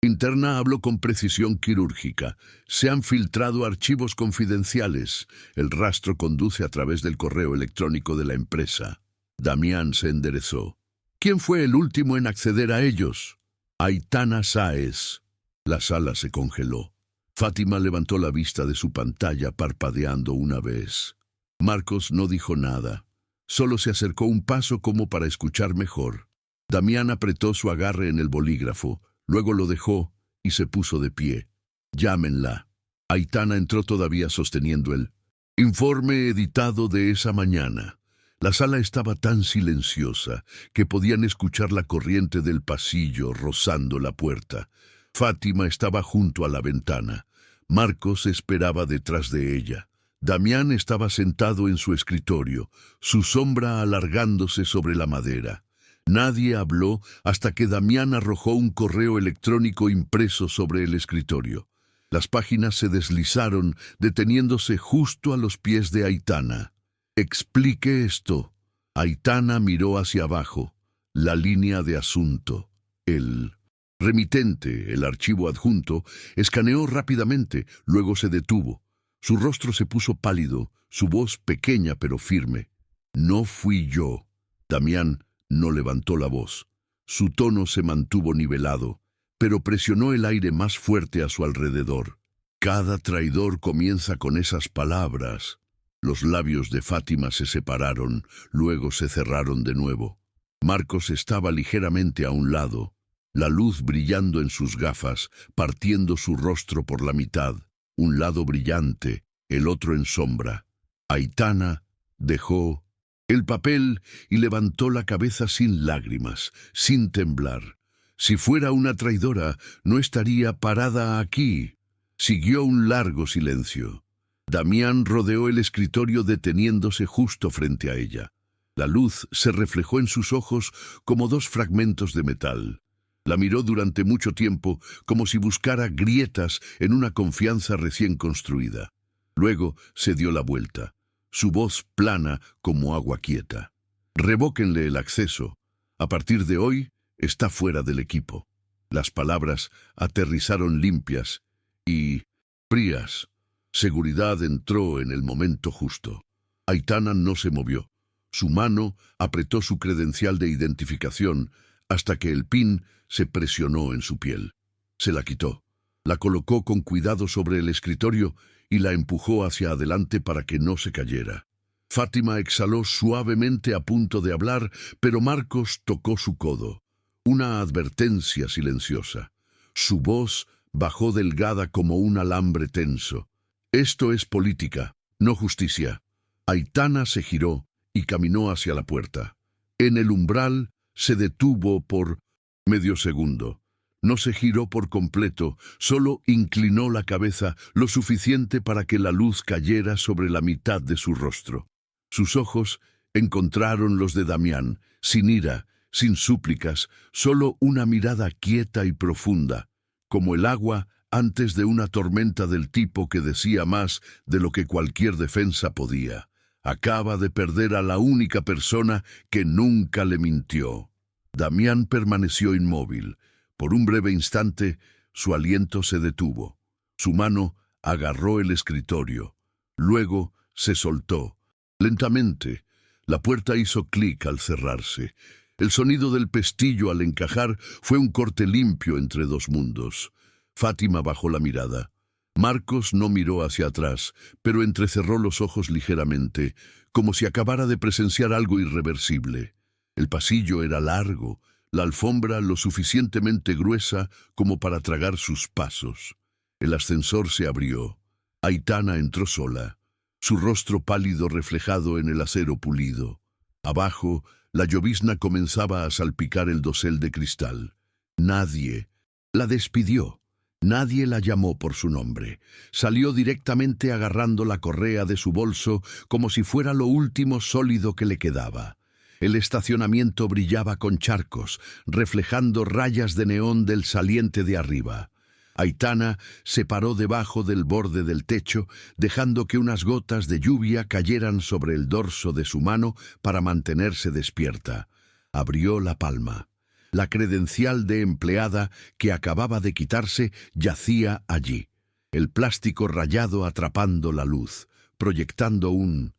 interna habló con precisión quirúrgica. Se han filtrado archivos confidenciales. El rastro conduce a través del correo electrónico de la empresa. Damián se enderezó. ¿Quién fue el último en acceder a ellos? Aitana Sáez. La sala se congeló. Fátima levantó la vista de su pantalla parpadeando una vez. Marcos no dijo nada. Solo se acercó un paso como para escuchar mejor. Damián apretó su agarre en el bolígrafo. Luego lo dejó y se puso de pie. Llámenla. Aitana entró todavía sosteniendo el informe editado de esa mañana. La sala estaba tan silenciosa que podían escuchar la corriente del pasillo rozando la puerta. Fátima estaba junto a la ventana. Marcos esperaba detrás de ella. Damián estaba sentado en su escritorio, su sombra alargándose sobre la madera. Nadie habló hasta que Damián arrojó un correo electrónico impreso sobre el escritorio. Las páginas se deslizaron, deteniéndose justo a los pies de Aitana. Explique esto. Aitana miró hacia abajo. La línea de asunto. El remitente, el archivo adjunto, escaneó rápidamente, luego se detuvo. Su rostro se puso pálido, su voz pequeña pero firme. No fui yo. Damián no levantó la voz. Su tono se mantuvo nivelado, pero presionó el aire más fuerte a su alrededor. Cada traidor comienza con esas palabras. Los labios de Fátima se separaron, luego se cerraron de nuevo. Marcos estaba ligeramente a un lado, la luz brillando en sus gafas, partiendo su rostro por la mitad, un lado brillante, el otro en sombra. Aitana dejó el papel y levantó la cabeza sin lágrimas, sin temblar. Si fuera una traidora, no estaría parada aquí. Siguió un largo silencio. Damián rodeó el escritorio deteniéndose justo frente a ella. La luz se reflejó en sus ojos como dos fragmentos de metal. La miró durante mucho tiempo como si buscara grietas en una confianza recién construida. Luego se dio la vuelta, su voz plana como agua quieta. Revóquenle el acceso. A partir de hoy, está fuera del equipo. Las palabras aterrizaron limpias y frías. Seguridad entró en el momento justo. Aitana no se movió. Su mano apretó su credencial de identificación hasta que el pin se presionó en su piel. Se la quitó. La colocó con cuidado sobre el escritorio y la empujó hacia adelante para que no se cayera. Fátima exhaló suavemente a punto de hablar, pero Marcos tocó su codo. Una advertencia silenciosa. Su voz bajó delgada como un alambre tenso. Esto es política, no justicia. Aitana se giró y caminó hacia la puerta. En el umbral se detuvo por medio segundo. No se giró por completo, solo inclinó la cabeza lo suficiente para que la luz cayera sobre la mitad de su rostro. Sus ojos encontraron los de Damián, sin ira, sin súplicas, solo una mirada quieta y profunda, como el agua antes de una tormenta del tipo que decía más de lo que cualquier defensa podía. Acaba de perder a la única persona que nunca le mintió. Damián permaneció inmóvil. Por un breve instante, su aliento se detuvo. Su mano agarró el escritorio. Luego se soltó. Lentamente, la puerta hizo clic al cerrarse. El sonido del pestillo al encajar fue un corte limpio entre dos mundos. Fátima bajó la mirada. Marcos no miró hacia atrás, pero entrecerró los ojos ligeramente, como si acabara de presenciar algo irreversible. El pasillo era largo, la alfombra lo suficientemente gruesa como para tragar sus pasos. El ascensor se abrió. Aitana entró sola, su rostro pálido reflejado en el acero pulido. Abajo, la llovizna comenzaba a salpicar el dosel de cristal. Nadie la despidió. Nadie la llamó por su nombre. Salió directamente agarrando la correa de su bolso como si fuera lo último sólido que le quedaba. El estacionamiento brillaba con charcos, reflejando rayas de neón del saliente de arriba. Aitana se paró debajo del borde del techo, dejando que unas gotas de lluvia cayeran sobre el dorso de su mano para mantenerse despierta. Abrió la palma. La credencial de empleada que acababa de quitarse yacía allí, el plástico rayado atrapando la luz, proyectando un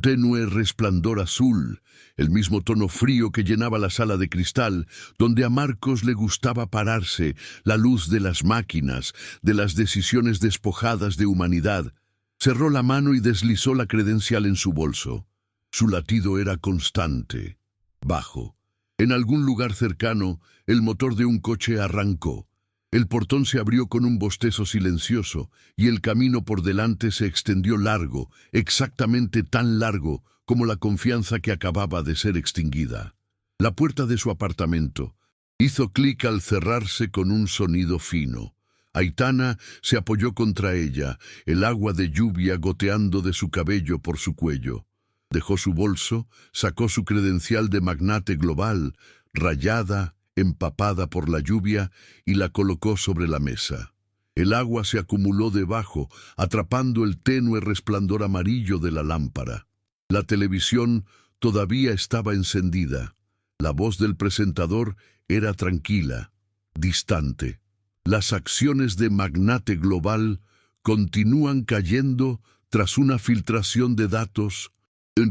tenue resplandor azul, el mismo tono frío que llenaba la sala de cristal, donde a Marcos le gustaba pararse, la luz de las máquinas, de las decisiones despojadas de humanidad. Cerró la mano y deslizó la credencial en su bolso. Su latido era constante, bajo. En algún lugar cercano, el motor de un coche arrancó. El portón se abrió con un bostezo silencioso y el camino por delante se extendió largo, exactamente tan largo como la confianza que acababa de ser extinguida. La puerta de su apartamento hizo clic al cerrarse con un sonido fino. Aitana se apoyó contra ella, el agua de lluvia goteando de su cabello por su cuello. Dejó su bolso, sacó su credencial de magnate global, rayada, empapada por la lluvia, y la colocó sobre la mesa. El agua se acumuló debajo, atrapando el tenue resplandor amarillo de la lámpara. La televisión todavía estaba encendida. La voz del presentador era tranquila, distante. Las acciones de magnate global continúan cayendo tras una filtración de datos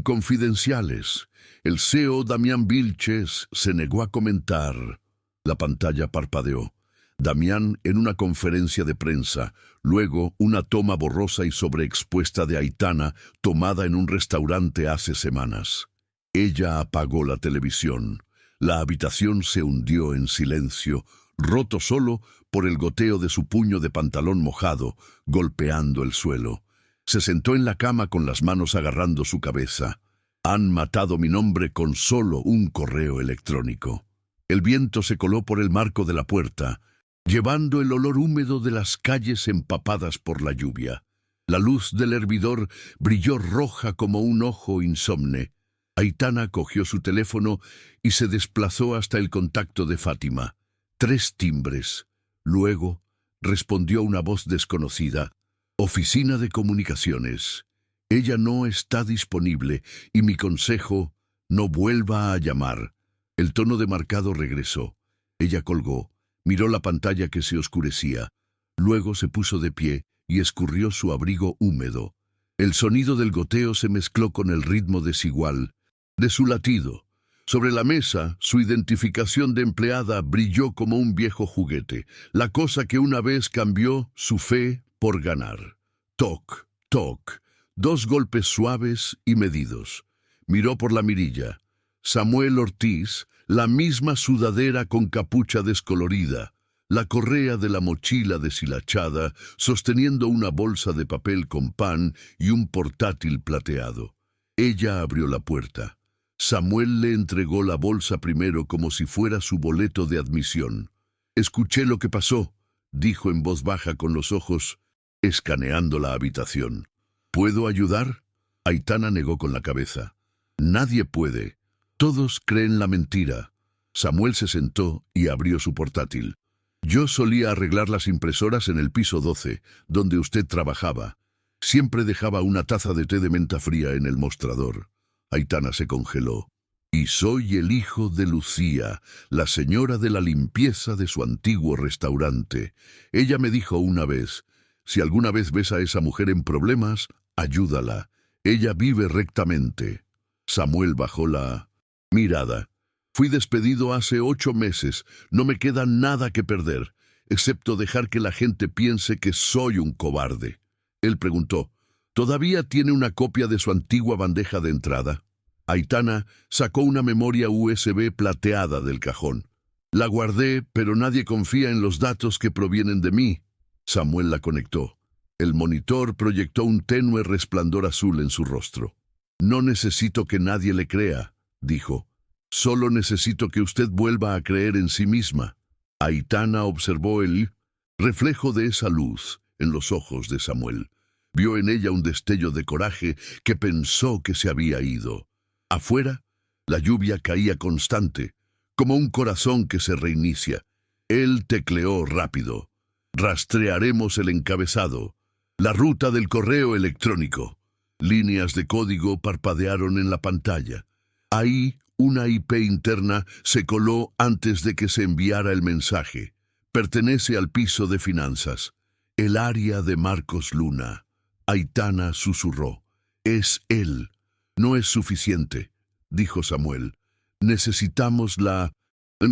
confidenciales. El CEO Damián Vilches se negó a comentar. La pantalla parpadeó. Damián en una conferencia de prensa, luego una toma borrosa y sobreexpuesta de Aitana tomada en un restaurante hace semanas. Ella apagó la televisión. La habitación se hundió en silencio, roto solo por el goteo de su puño de pantalón mojado, golpeando el suelo. Se sentó en la cama con las manos agarrando su cabeza. Han matado mi nombre con solo un correo electrónico. El viento se coló por el marco de la puerta, llevando el olor húmedo de las calles empapadas por la lluvia. La luz del hervidor brilló roja como un ojo insomne. Aitana cogió su teléfono y se desplazó hasta el contacto de Fátima. 3 timbres. Luego respondió una voz desconocida. Oficina de comunicaciones. Ella no está disponible y mi consejo, no vuelva a llamar. El tono demarcado regresó. Ella colgó, miró la pantalla que se oscurecía. Luego se puso de pie y escurrió su abrigo húmedo. El sonido del goteo se mezcló con el ritmo desigual de su latido. Sobre la mesa, su identificación de empleada brilló como un viejo juguete, la cosa que una vez cambió su fe por ganar. Toc, toc, 2 golpes suaves y medidos. Miró por la mirilla. Samuel Ortiz, la misma sudadera con capucha descolorida, la correa de la mochila deshilachada, sosteniendo una bolsa de papel con pan y un portátil plateado. Ella abrió la puerta. Samuel le entregó la bolsa primero como si fuera su boleto de admisión. «Escuché lo que pasó», dijo en voz baja con los ojos, escaneando la habitación. «¿Puedo ayudar?» Aitana negó con la cabeza. «Nadie puede. Todos creen la mentira». Samuel se sentó y abrió su portátil. «Yo solía arreglar las impresoras en el piso 12, donde usted trabajaba. Siempre dejaba una taza de té de menta fría en el mostrador». Aitana se congeló. «Y soy el hijo de Lucía, la señora de la limpieza de su antiguo restaurante. Ella me dijo una vez, si alguna vez ves a esa mujer en problemas, ayúdala. Ella vive rectamente». Samuel bajó la mirada. «Fui despedido hace 8 meses. No me queda nada que perder, excepto dejar que la gente piense que soy un cobarde». Él preguntó, «¿Todavía tiene una copia de su antigua bandeja de entrada?» Aitana sacó una memoria USB plateada del cajón. «La guardé, pero nadie confía en los datos que provienen de mí». Samuel la conectó. El monitor proyectó un tenue resplandor azul en su rostro. «No necesito que nadie le crea», dijo. «Solo necesito que usted vuelva a creer en sí misma». Aitana observó el reflejo de esa luz en los ojos de Samuel. Vio en ella un destello de coraje que pensó que se había ido. Afuera, la lluvia caía constante, como un corazón que se reinicia. Él tecleó rápido. «Rastrearemos el encabezado. La ruta del correo electrónico». Líneas de código parpadearon en la pantalla. Ahí, una IP interna se coló antes de que se enviara el mensaje. «Pertenece al piso de finanzas. El área de Marcos Luna». Aitana susurró. «Es él». «No es suficiente», dijo Samuel. «Necesitamos la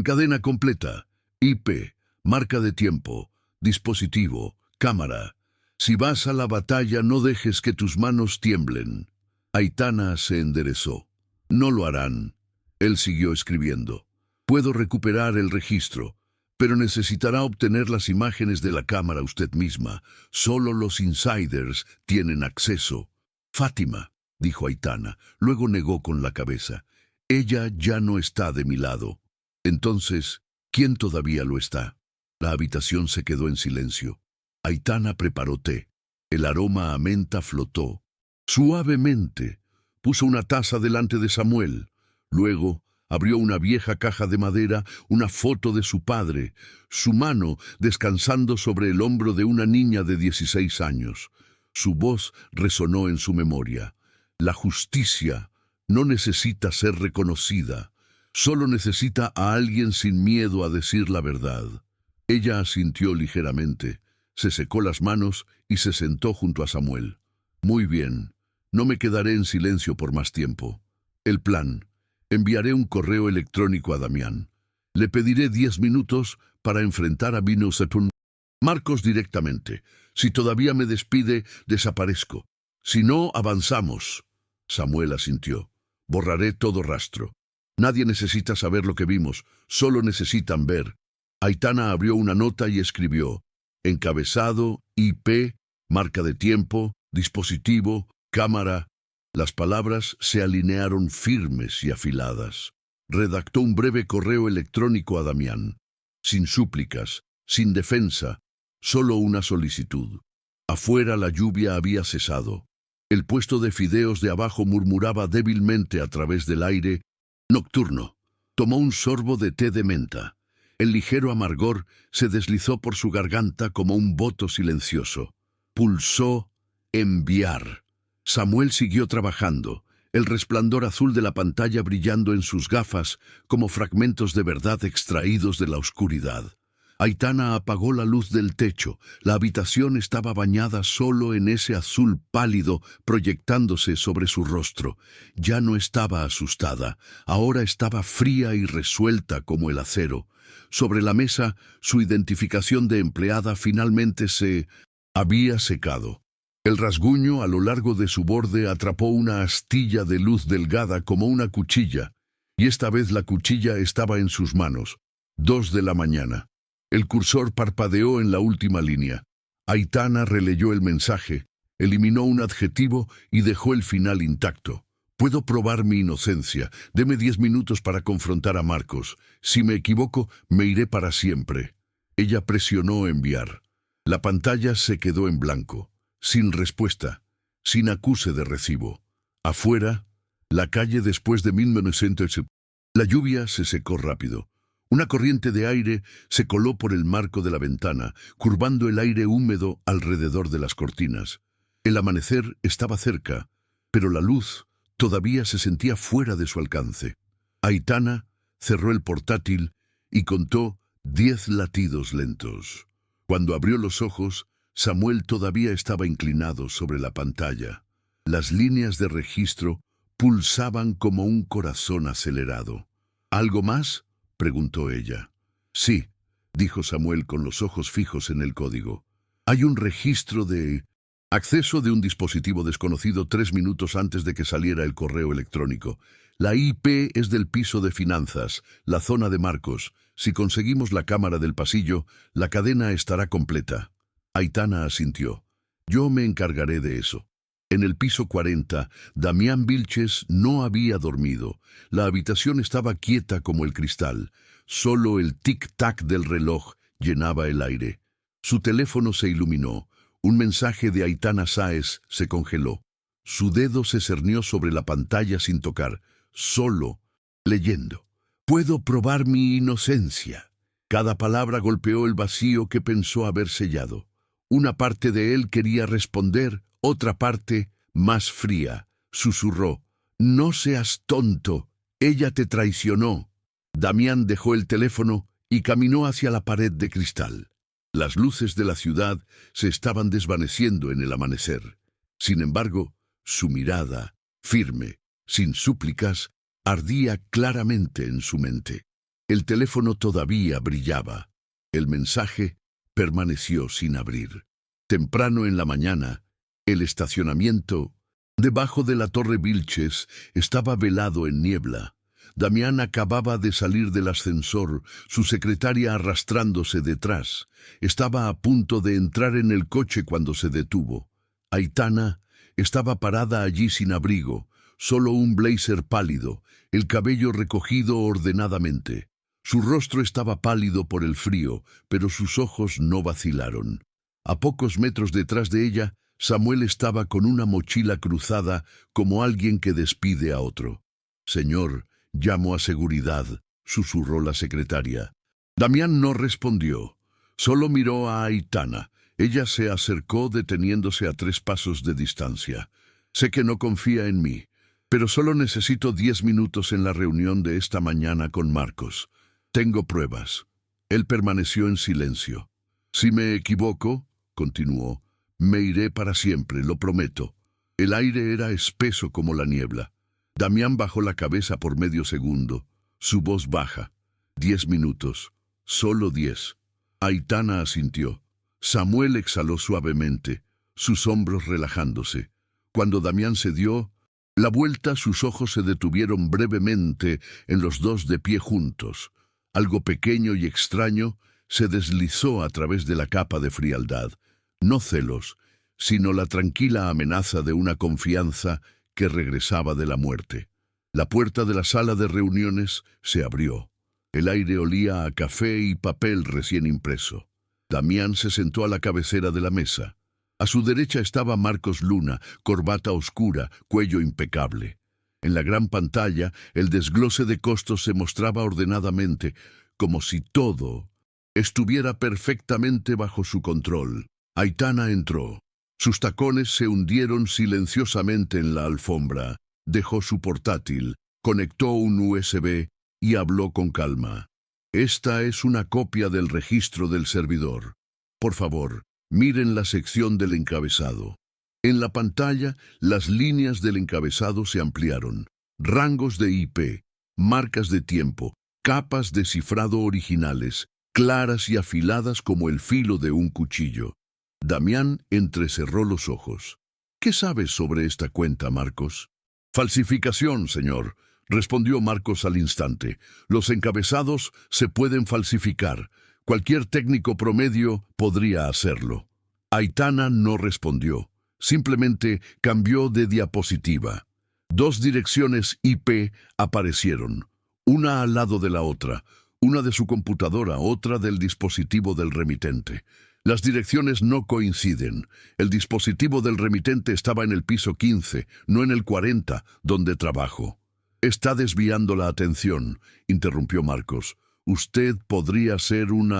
cadena completa. IP, marca de tiempo, dispositivo, cámara. Si vas a la batalla, no dejes que tus manos tiemblen». Aitana se enderezó. «No lo harán». Él siguió escribiendo. «Puedo recuperar el registro, pero necesitará obtener las imágenes de la cámara usted misma. Solo los insiders tienen acceso». «Fátima», dijo Aitana, luego negó con la cabeza. «Ella ya no está de mi lado». «Entonces, ¿quién todavía lo está?» La habitación se quedó en silencio. Aitana preparó té. El aroma a menta flotó. Suavemente, puso una taza delante de Samuel. Luego, abrió una vieja caja de madera, una foto de su padre, su mano descansando sobre el hombro de una niña de 16 años. Su voz resonó en su memoria. «La justicia no necesita ser reconocida, solo necesita a alguien sin miedo a decir la verdad». Ella asintió ligeramente, se secó las manos y se sentó junto a Samuel. «Muy bien, no me quedaré en silencio por más tiempo. El plan: enviaré un correo electrónico a Damián. Le pediré 10 minutos para enfrentar a Vino Saturn. Marcos directamente. Si todavía me despide, desaparezco. Si no, avanzamos». Samuel asintió. «Borraré todo rastro. Nadie necesita saber lo que vimos, solo necesitan ver». Aitana abrió una nota y escribió: «Encabezado, IP, marca de tiempo, dispositivo, cámara». Las palabras se alinearon firmes y afiladas. Redactó un breve correo electrónico a Damián. Sin súplicas, sin defensa, solo una solicitud. Afuera la lluvia había cesado. El puesto de fideos de abajo murmuraba débilmente a través del aire. Nocturno. Tomó un sorbo de té de menta. El ligero amargor se deslizó por su garganta como un voto silencioso. Pulsó enviar. Samuel siguió trabajando. el resplandor azul de la pantalla brillando en sus gafas como fragmentos de verdad extraídos de la oscuridad. Aitana apagó la luz del techo. La habitación estaba bañada solo en ese azul pálido proyectándose sobre su rostro. Ya no estaba asustada, ahora estaba fría y resuelta como el acero. Sobre la mesa, su identificación de empleada finalmente se había secado. El rasguño a lo largo de su borde atrapó una astilla de luz delgada como una cuchilla, y esta vez la cuchilla estaba en sus manos. 2 de la mañana. El cursor parpadeó en la última línea. Aitana releyó el mensaje, eliminó un adjetivo y dejó el final intacto. Puedo probar mi inocencia. Deme 10 minutos para confrontar a Marcos. Si me equivoco, me iré para siempre. Ella presionó enviar. La pantalla se quedó en blanco, sin respuesta, sin acuse de recibo. Afuera, la calle después de 1900. La lluvia se secó rápido. Una corriente de aire se coló por el marco de la ventana, curvando el aire húmedo alrededor de las cortinas. El amanecer estaba cerca, pero la luz todavía se sentía fuera de su alcance. Aitana cerró el portátil y contó 10 latidos lentos. Cuando abrió los ojos, Samuel todavía estaba inclinado sobre la pantalla. Las líneas de registro pulsaban como un corazón acelerado. ¿Algo más?, preguntó ella. Sí, dijo Samuel con los ojos fijos en el código. Hay un registro de acceso de un dispositivo desconocido 3 minutos antes de que saliera el correo electrónico. La IP es del piso de finanzas, la zona de Marcos. Si conseguimos la cámara del pasillo, la cadena estará completa. Aitana asintió. Yo me encargaré de eso. En el piso 40, Damián Vilches no había dormido. La habitación estaba quieta como el cristal. Solo el tic-tac del reloj llenaba el aire. Su teléfono se iluminó. Un mensaje de Aitana Sáez se congeló. Su dedo se cernió sobre la pantalla sin tocar, solo leyendo. Puedo probar mi inocencia. Cada palabra golpeó el vacío que pensó haber sellado. Una parte de él quería responder, otra parte, más fría, susurró. No seas tonto, ella te traicionó. Damián dejó el teléfono y caminó hacia la pared de cristal. Las luces de la ciudad se estaban desvaneciendo en el amanecer. Sin embargo, su mirada, firme, sin súplicas, ardía claramente en su mente. El teléfono todavía brillaba. El mensaje permaneció sin abrir. Temprano en la mañana, el estacionamiento, debajo de la Torre Vilches, estaba velado en niebla. Damián acababa de salir del ascensor, su secretaria arrastrándose detrás. Estaba a punto de entrar en el coche cuando se detuvo. Aitana estaba parada allí sin abrigo, solo un blazer pálido, el cabello recogido ordenadamente. Su rostro estaba pálido por el frío, pero sus ojos no vacilaron. A pocos metros detrás de ella, Samuel estaba con una mochila cruzada como alguien que despide a otro. «Señor, llamo a seguridad», susurró la secretaria. Damián no respondió, solo miró a Aitana. Ella se acercó deteniéndose a 3 pasos de distancia. «Sé que no confía en mí, pero solo necesito 10 minutos en la reunión de esta mañana con Marcos. Tengo pruebas». Él permaneció en silencio. «Si me equivoco», continuó, «me iré para siempre, lo prometo». El aire era espeso como la niebla. Damián bajó la cabeza por medio segundo, su voz baja. 10 minutos, solo 10. Aitana asintió. Samuel exhaló suavemente, sus hombros relajándose. Cuando Damián se dio la vuelta, sus ojos se detuvieron brevemente en los dos de pie juntos. Algo pequeño y extraño se deslizó a través de la capa de frialdad. No celos, sino la tranquila amenaza de una confianza que regresaba de la muerte. La puerta de la sala de reuniones se abrió. El aire olía a café y papel recién impreso. Damián se sentó a la cabecera de la mesa. A su derecha estaba Marcos Luna, corbata oscura, cuello impecable. En la gran pantalla, el desglose de costos se mostraba ordenadamente, como si todo estuviera perfectamente bajo su control. Aitana entró. Sus tacones se hundieron silenciosamente en la alfombra. Dejó su portátil, conectó un USB y habló con calma. Esta es una copia del registro del servidor. Por favor, miren la sección del encabezado. En la pantalla, las líneas del encabezado se ampliaron. Rangos de IP, marcas de tiempo, capas de cifrado originales, claras y afiladas como el filo de un cuchillo. Damián entrecerró los ojos. ¿Qué sabes sobre esta cuenta, Marcos? Falsificación, señor, respondió Marcos al instante. Los encabezados se pueden falsificar. Cualquier técnico promedio podría hacerlo. Aitana no respondió. Simplemente cambió de diapositiva. 2 direcciones IP aparecieron, una al lado de la otra, una de su computadora, otra del dispositivo del remitente. Las direcciones no coinciden. El dispositivo del remitente estaba en el piso 15, no en el 40, donde trabajo. Está desviando la atención, interrumpió Marcos. Usted podría ser un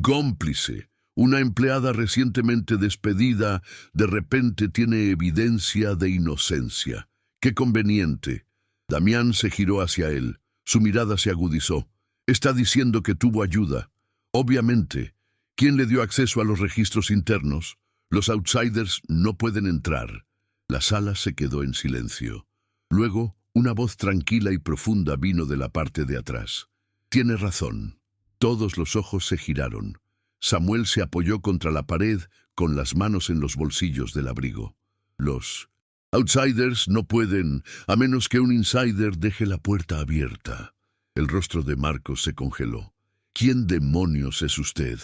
cómplice. Una empleada recientemente despedida de repente tiene evidencia de inocencia. ¡Qué conveniente! Damián se giró hacia él. Su mirada se agudizó. Está diciendo que tuvo ayuda. Obviamente. ¿Quién le dio acceso a los registros internos? Los outsiders no pueden entrar. La sala se quedó en silencio. Luego, una voz tranquila y profunda vino de la parte de atrás. Tiene razón. Todos los ojos se giraron. Samuel se apoyó contra la pared con las manos en los bolsillos del abrigo. Los outsiders no pueden, a menos que un insider deje la puerta abierta. El rostro de Marcos se congeló. ¿Quién demonios es usted?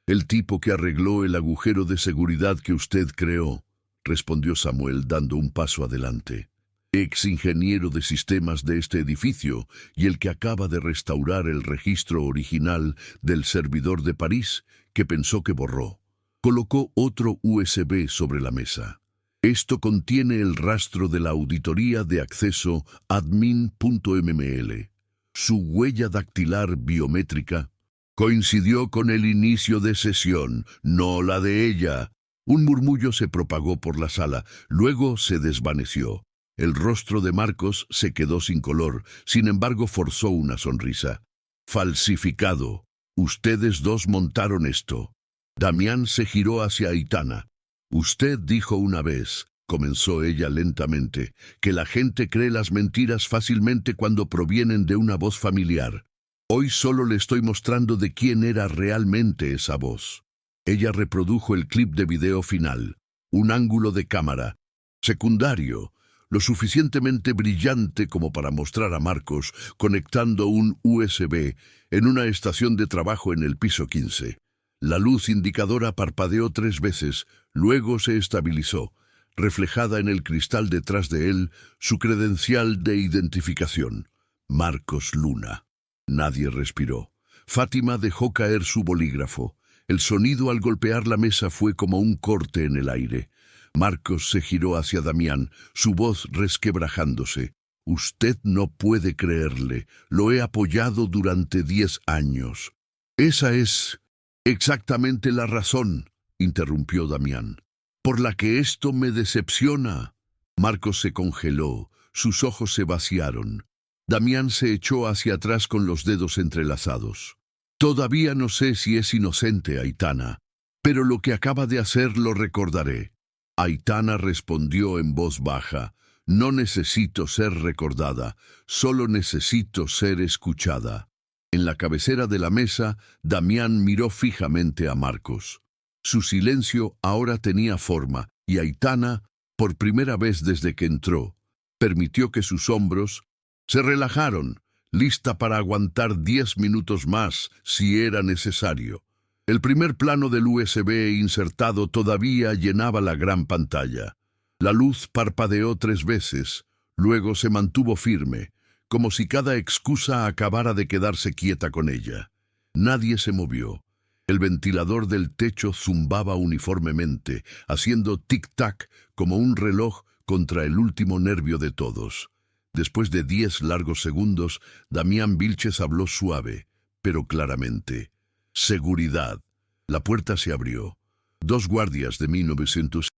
El tipo que arregló el agujero de seguridad que usted creó, respondió Samuel dando un paso adelante. Ex ingeniero de sistemas de este edificio y el que acaba de restaurar el registro original del servidor de París que pensó que borró. Colocó otro USB sobre la mesa. Esto contiene el rastro de la auditoría de acceso admin.mml. Su huella dactilar biométrica coincidió con el inicio de sesión, no la de ella. Un murmullo se propagó por la sala, luego se desvaneció. El rostro de Marcos se quedó sin color, sin embargo forzó una sonrisa. Falsificado. Ustedes dos montaron esto. Damián se giró hacia Aitana. Usted dijo una vez, comenzó ella lentamente, que la gente cree las mentiras fácilmente cuando provienen de una voz familiar. Hoy solo le estoy mostrando de quién era realmente esa voz. Ella reprodujo el clip de video final, un ángulo de cámara, secundario, lo suficientemente brillante como para mostrar a Marcos conectando un USB en una estación de trabajo en el piso 15. La luz indicadora parpadeó 3 veces, luego se estabilizó, reflejada en el cristal detrás de él, su credencial de identificación. Marcos Luna. Nadie respiró. Fátima dejó caer su bolígrafo. El sonido al golpear la mesa fue como un corte en el aire. Marcos se giró hacia Damián, su voz resquebrajándose. Usted no puede creerle. Lo he apoyado durante 10 años. Esa es exactamente la razón, interrumpió Damián, por la que esto me decepciona. Marcos se congeló, sus ojos se vaciaron. Damián se echó hacia atrás con los dedos entrelazados. Todavía no sé si es inocente, Aitana, pero lo que acaba de hacer lo recordaré. Aitana respondió en voz baja. No necesito ser recordada, solo necesito ser escuchada. En la cabecera de la mesa, Damián miró fijamente a Marcos. Su silencio ahora tenía forma, y Aitana, por primera vez desde que entró, permitió que sus hombros se relajaron, lista para aguantar 10 minutos más si era necesario. El primer plano del USB insertado todavía llenaba la gran pantalla. La luz parpadeó 3 veces, luego se mantuvo firme, como si cada excusa acabara de quedarse quieta con ella. Nadie se movió. El ventilador del techo zumbaba uniformemente, haciendo tic-tac como un reloj contra el último nervio de todos. Después de 10 largos segundos, Damián Vilches habló suave, pero claramente. Seguridad. La puerta se abrió. 2 guardias de 1900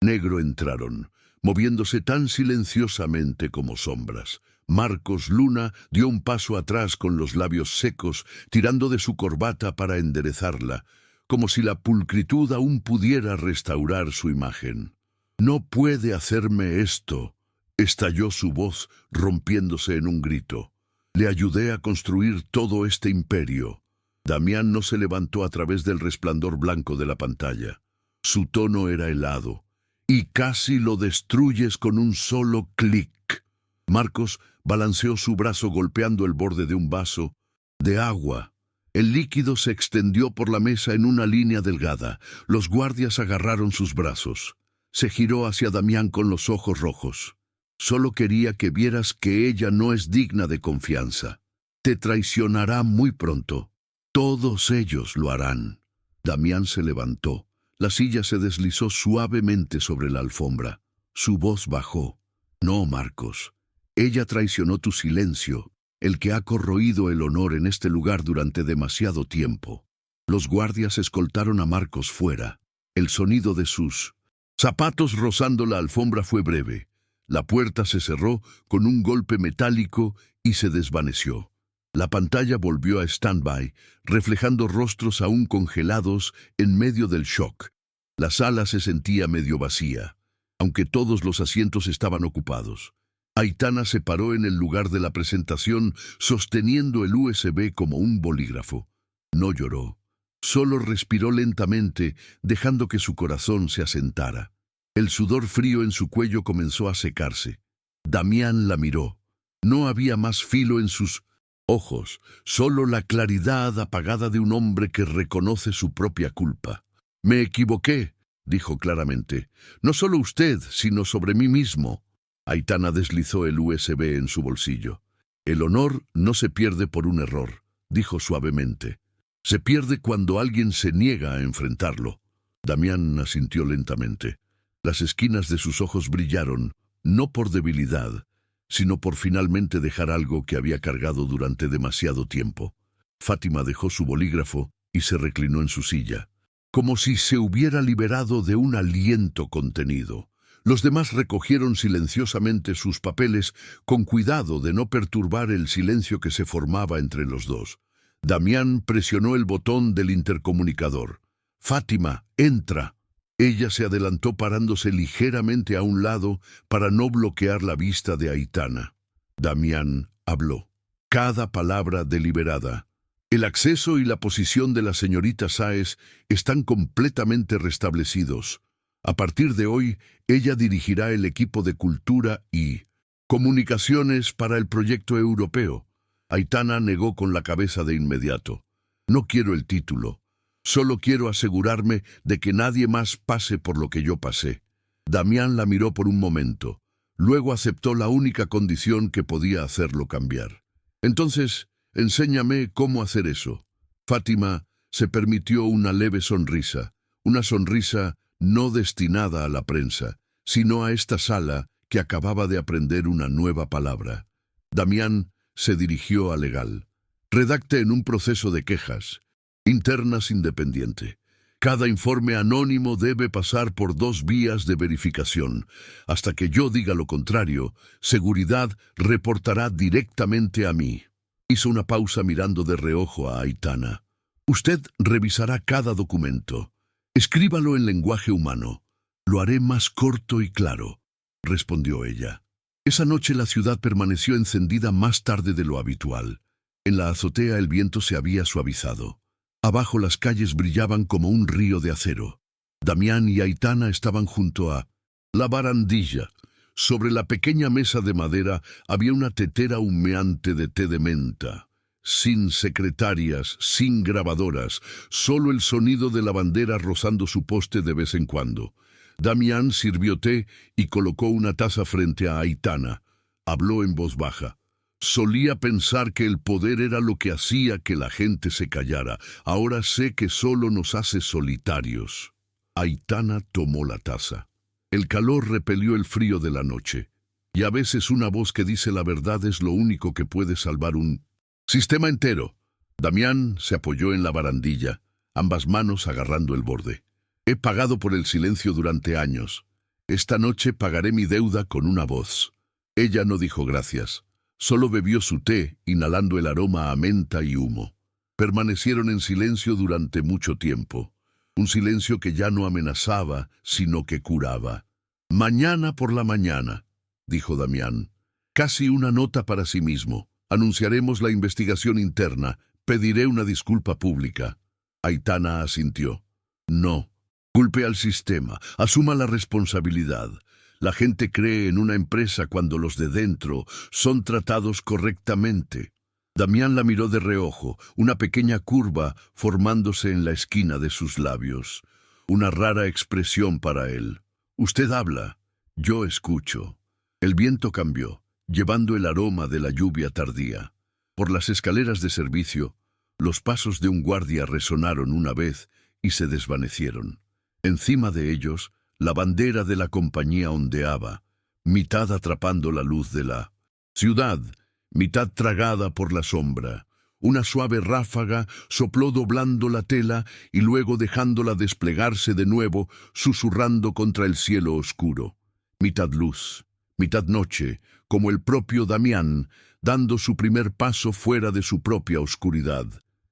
Negro entraron, moviéndose tan silenciosamente como sombras. Marcos Luna dio un paso atrás con los labios secos, tirando de su corbata para enderezarla, como si la pulcritud aún pudiera restaurar su imagen. «No puede hacerme esto», estalló su voz, rompiéndose en un grito. «Le ayudé a construir todo este imperio». Damián no se levantó a través del resplandor blanco de la pantalla. Su tono era helado. «Y casi lo destruyes con un solo clic». Marcos balanceó su brazo golpeando el borde de un vaso de agua. El líquido se extendió por la mesa en una línea delgada. Los guardias agarraron sus brazos. Se giró hacia Damián con los ojos rojos. «Solo quería que vieras que ella no es digna de confianza. Te traicionará muy pronto. Todos ellos lo harán». Damián se levantó. La silla se deslizó suavemente sobre la alfombra. Su voz bajó. «No, Marcos. Ella traicionó tu silencio, el que ha corroído el honor en este lugar durante demasiado tiempo». Los guardias escoltaron a Marcos fuera. El sonido de sus zapatos rozando la alfombra fue breve. La puerta se cerró con un golpe metálico y se desvaneció. La pantalla volvió a stand-by, reflejando rostros aún congelados en medio del shock. La sala se sentía medio vacía, aunque todos los asientos estaban ocupados. Aitana se paró en el lugar de la presentación, sosteniendo el USB como un bolígrafo. No lloró. Solo respiró lentamente, dejando que su corazón se asentara. El sudor frío en su cuello comenzó a secarse. Damián la miró. No había más filo en sus ojos, solo la claridad apagada de un hombre que reconoce su propia culpa. «Me equivoqué», dijo claramente. «No solo usted, sino sobre mí mismo». Aitana deslizó el USB en su bolsillo. «El honor no se pierde por un error», dijo suavemente. «Se pierde cuando alguien se niega a enfrentarlo». Damián asintió lentamente. Las esquinas de sus ojos brillaron, no por debilidad, sino por finalmente dejar algo que había cargado durante demasiado tiempo. Fátima dejó su bolígrafo y se reclinó en su silla, como si se hubiera liberado de un aliento contenido. Los demás recogieron silenciosamente sus papeles, con cuidado de no perturbar el silencio que se formaba entre los dos. Damián presionó el botón del intercomunicador. «Fátima, entra». Ella se adelantó parándose ligeramente a un lado para no bloquear la vista de Aitana. Damián habló. Cada palabra deliberada. «El acceso y la posición de la señorita Sáez están completamente restablecidos. A partir de hoy, ella dirigirá el equipo de cultura y comunicaciones para el proyecto europeo». Aitana negó con la cabeza de inmediato. «No quiero el título. Solo quiero asegurarme de que nadie más pase por lo que yo pasé». Damián la miró por un momento. Luego aceptó la única condición que podía hacerlo cambiar. «Entonces, enséñame cómo hacer eso». Fátima se permitió una leve sonrisa. Una sonrisa no destinada a la prensa, sino a esta sala que acababa de aprender una nueva palabra. Damián se dirigió a legal. «Redacte en un proceso de quejas internas independiente. Cada informe anónimo debe pasar por 2 vías de verificación. Hasta que yo diga lo contrario, seguridad reportará directamente a mí». Hizo una pausa mirando de reojo a Aitana. «Usted revisará cada documento. Escríbalo en lenguaje humano. Lo haré más corto y claro», respondió ella. Esa noche la ciudad permaneció encendida más tarde de lo habitual. En la azotea el viento se había suavizado. Abajo las calles brillaban como un río de acero. Damián y Aitana estaban junto a la barandilla. Sobre la pequeña mesa de madera había una tetera humeante de té de menta. Sin secretarias, sin grabadoras, solo el sonido de la bandera rozando su poste de vez en cuando. Damián sirvió té y colocó una taza frente a Aitana. Habló en voz baja. «Solía pensar que el poder era lo que hacía que la gente se callara. Ahora sé que solo nos hace solitarios». Aitana tomó la taza. El calor repelió el frío de la noche. Y a veces una voz que dice la verdad es lo único que puede salvar un sistema entero. Damián se apoyó en la barandilla, ambas manos agarrando el borde. «He pagado por el silencio durante años. Esta noche pagaré mi deuda con una voz. Ella no dijo gracias. Solo bebió su té, inhalando el aroma a menta y humo. Permanecieron en silencio durante mucho tiempo. Un silencio que ya no amenazaba, sino que curaba. «Mañana por la mañana», dijo Damián. Casi una nota para sí mismo. «Anunciaremos la investigación interna. Pediré una disculpa pública». Aitana asintió. «No. Culpe al sistema. Asuma la responsabilidad. La gente cree en una empresa cuando los de dentro son tratados correctamente». Damián la miró de reojo, una pequeña curva formándose en la esquina de sus labios. Una rara expresión para él. «Usted habla, yo escucho». El viento cambió, llevando el aroma de la lluvia tardía. Por las escaleras de servicio, los pasos de un guardia resonaron una vez y se desvanecieron. Encima de ellos, la bandera de la compañía ondeaba, mitad atrapando la luz de la ciudad, mitad tragada por la sombra. Una suave ráfaga sopló doblando la tela y luego dejándola desplegarse de nuevo, susurrando contra el cielo oscuro. Mitad luz, mitad noche, como el propio Damián, dando su primer paso fuera de su propia oscuridad.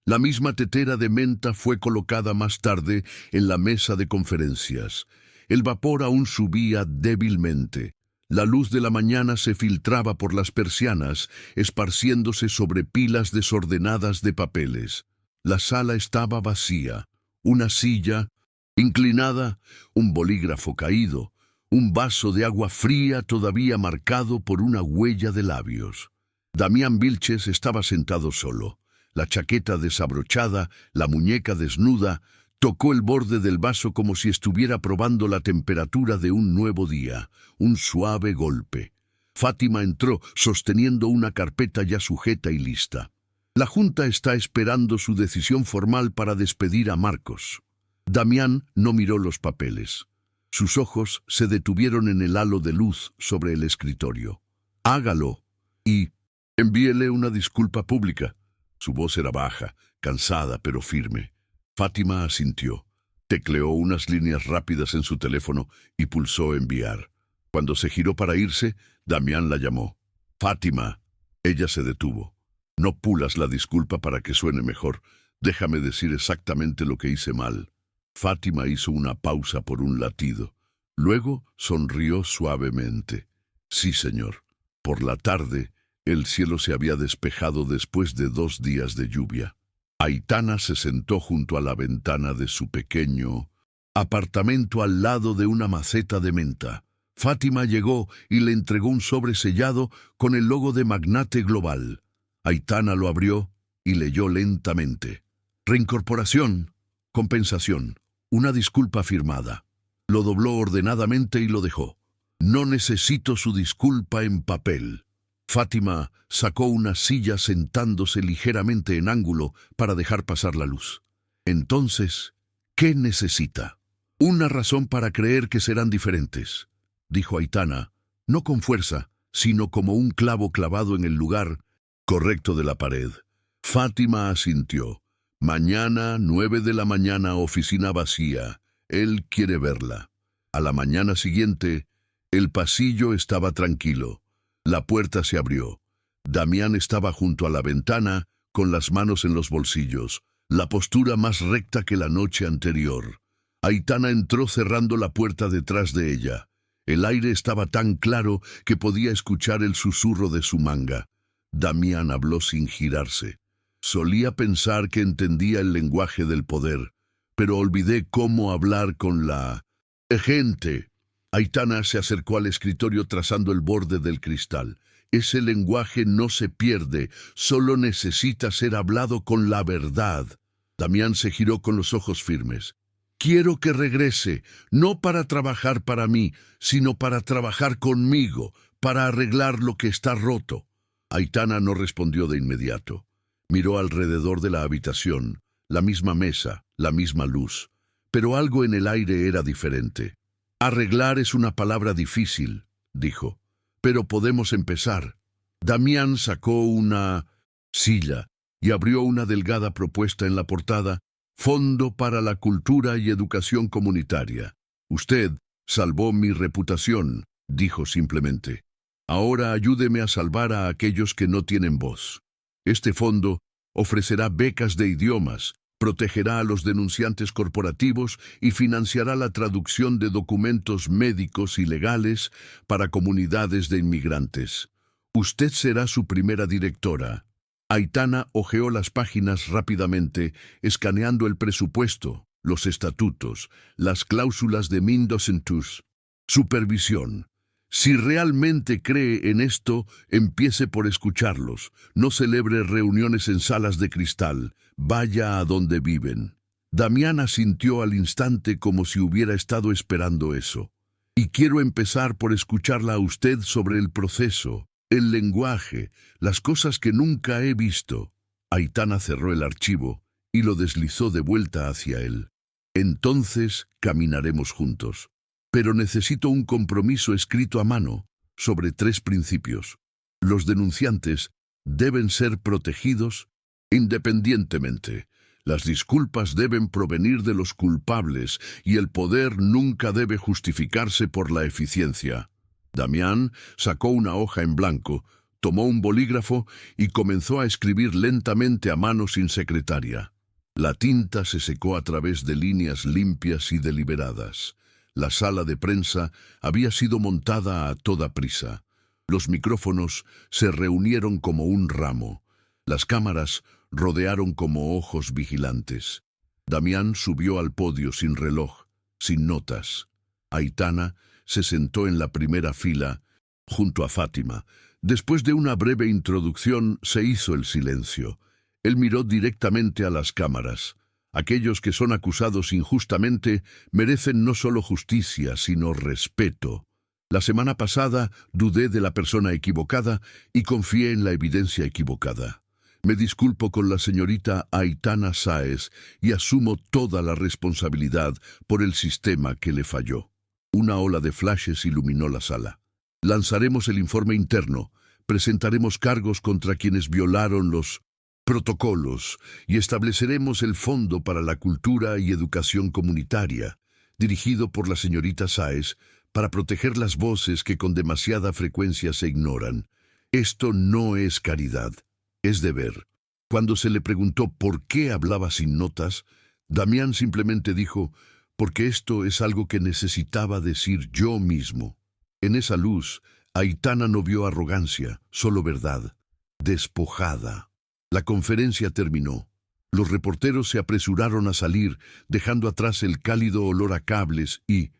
La misma tetera de menta fue colocada más tarde en la mesa de conferencias. El vapor aún subía débilmente. La luz de la mañana se filtraba por las persianas, esparciéndose sobre pilas desordenadas de papeles. La sala estaba vacía. Una silla inclinada, un bolígrafo caído, un vaso de agua fría todavía marcado por una huella de labios. Damián Vilches estaba sentado solo. La chaqueta desabrochada, la muñeca desnuda, tocó el borde del vaso como si estuviera probando la temperatura de un nuevo día, un suave golpe. Fátima entró sosteniendo una carpeta ya sujeta y lista. La Junta está esperando su decisión formal para despedir a Marcos. Damián no miró los papeles. Sus ojos se detuvieron en el halo de luz sobre el escritorio. «Hágalo y envíele una disculpa pública». Su voz era baja, cansada pero firme. Fátima asintió. Tecleó unas líneas rápidas en su teléfono y pulsó enviar. Cuando se giró para irse, Damián la llamó. «Fátima». Ella se detuvo. «No pulas la disculpa para que suene mejor. Déjame decir exactamente lo que hice mal». Fátima hizo una pausa por un latido. Luego sonrió suavemente. «Sí, señor. Por la tarde, el cielo se había despejado después de 2 días de lluvia». Aitana se sentó junto a la ventana de su pequeño apartamento al lado de una maceta de menta. Fátima llegó y le entregó un sobre sellado con el logo de Magnate Global. Aitana lo abrió y leyó lentamente. «Reincorporación, compensación, una disculpa firmada». Lo dobló ordenadamente y lo dejó. «No necesito su disculpa en papel». Fátima sacó una silla sentándose ligeramente en ángulo para dejar pasar la luz. «Entonces, ¿qué necesita?» «Una razón para creer que serán diferentes», dijo Aitana, no con fuerza, sino como un clavo clavado en el lugar correcto de la pared. Fátima asintió. «Mañana, 9 de la mañana, oficina vacía. Él quiere verla». A la mañana siguiente, el pasillo estaba tranquilo. La puerta se abrió. Damián estaba junto a la ventana, con las manos en los bolsillos, la postura más recta que la noche anterior. Aitana entró cerrando la puerta detrás de ella. El aire estaba tan claro que podía escuchar el susurro de su manga. Damián habló sin girarse. Solía pensar que entendía el lenguaje del poder, pero olvidé cómo hablar con la gente. Aitana se acercó al escritorio trazando el borde del cristal. «Ese lenguaje no se pierde, solo necesita ser hablado con la verdad». Damián se giró con los ojos firmes. «Quiero que regrese, no para trabajar para mí, sino para trabajar conmigo, para arreglar lo que está roto». Aitana no respondió de inmediato. Miró alrededor de la habitación, la misma mesa, la misma luz, pero algo en el aire era diferente. «Arreglar es una palabra difícil», dijo, «pero podemos empezar». Damián sacó una silla y abrió una delgada propuesta en la portada: «Fondo para la Cultura y Educación Comunitaria». «Usted Salvó mi reputación, dijo simplemente. Ahora ayúdeme a salvar a aquellos que no tienen voz. Este fondo ofrecerá becas de idiomas, protegerá a los denunciantes corporativos y financiará la traducción de documentos médicos y legales para comunidades de inmigrantes. Usted será su primera directora. Aitana hojeó las páginas rápidamente, escaneando el presupuesto, los estatutos, las cláusulas de Mindosentus. Supervisión. Si realmente cree en esto, empiece por escucharlos. No celebre reuniones en salas de cristal. Vaya a donde viven. Damián asintió al instante como si hubiera estado esperando eso. Y quiero empezar por escucharla a usted sobre el proceso, el lenguaje, las cosas que nunca he visto. Aitana cerró el archivo y lo deslizó de vuelta hacia él. Entonces caminaremos juntos. Pero necesito un compromiso escrito a mano sobre 3 principios. Los denunciantes deben ser protegidos independientemente. Las disculpas deben provenir de los culpables y el poder nunca debe justificarse por la eficiencia. Damián sacó una hoja en blanco, tomó un bolígrafo y comenzó a escribir lentamente a mano sin secretaria. La tinta se secó a través de líneas limpias y deliberadas. La sala de prensa había sido montada a toda prisa. Los micrófonos se reunieron como un ramo. Las cámaras rodearon como ojos vigilantes. Damián subió al podio sin reloj, sin notas. Aitana se sentó en la primera fila, junto a Fátima. Después de una breve introducción, se hizo el silencio. Él miró directamente a las cámaras. Aquellos que son acusados injustamente merecen no solo justicia, sino respeto. La semana pasada dudé de la persona equivocada y confié en la evidencia equivocada. Me disculpo con la señorita Aitana Sáez y asumo toda la responsabilidad por el sistema que le falló. Una ola de flashes iluminó la sala. Lanzaremos el informe interno, presentaremos cargos contra quienes violaron los protocolos y estableceremos el Fondo para la Cultura y Educación Comunitaria, dirigido por la señorita Sáez, para proteger las voces que con demasiada frecuencia se ignoran. Esto no es caridad, es deber. Cuando se le preguntó por qué hablaba sin notas, Damián simplemente dijo, porque esto es algo que necesitaba decir yo mismo. En esa luz, Aitana no vio arrogancia, solo verdad, despojada. La conferencia terminó. Los reporteros se apresuraron a salir, dejando atrás el cálido olor a cables y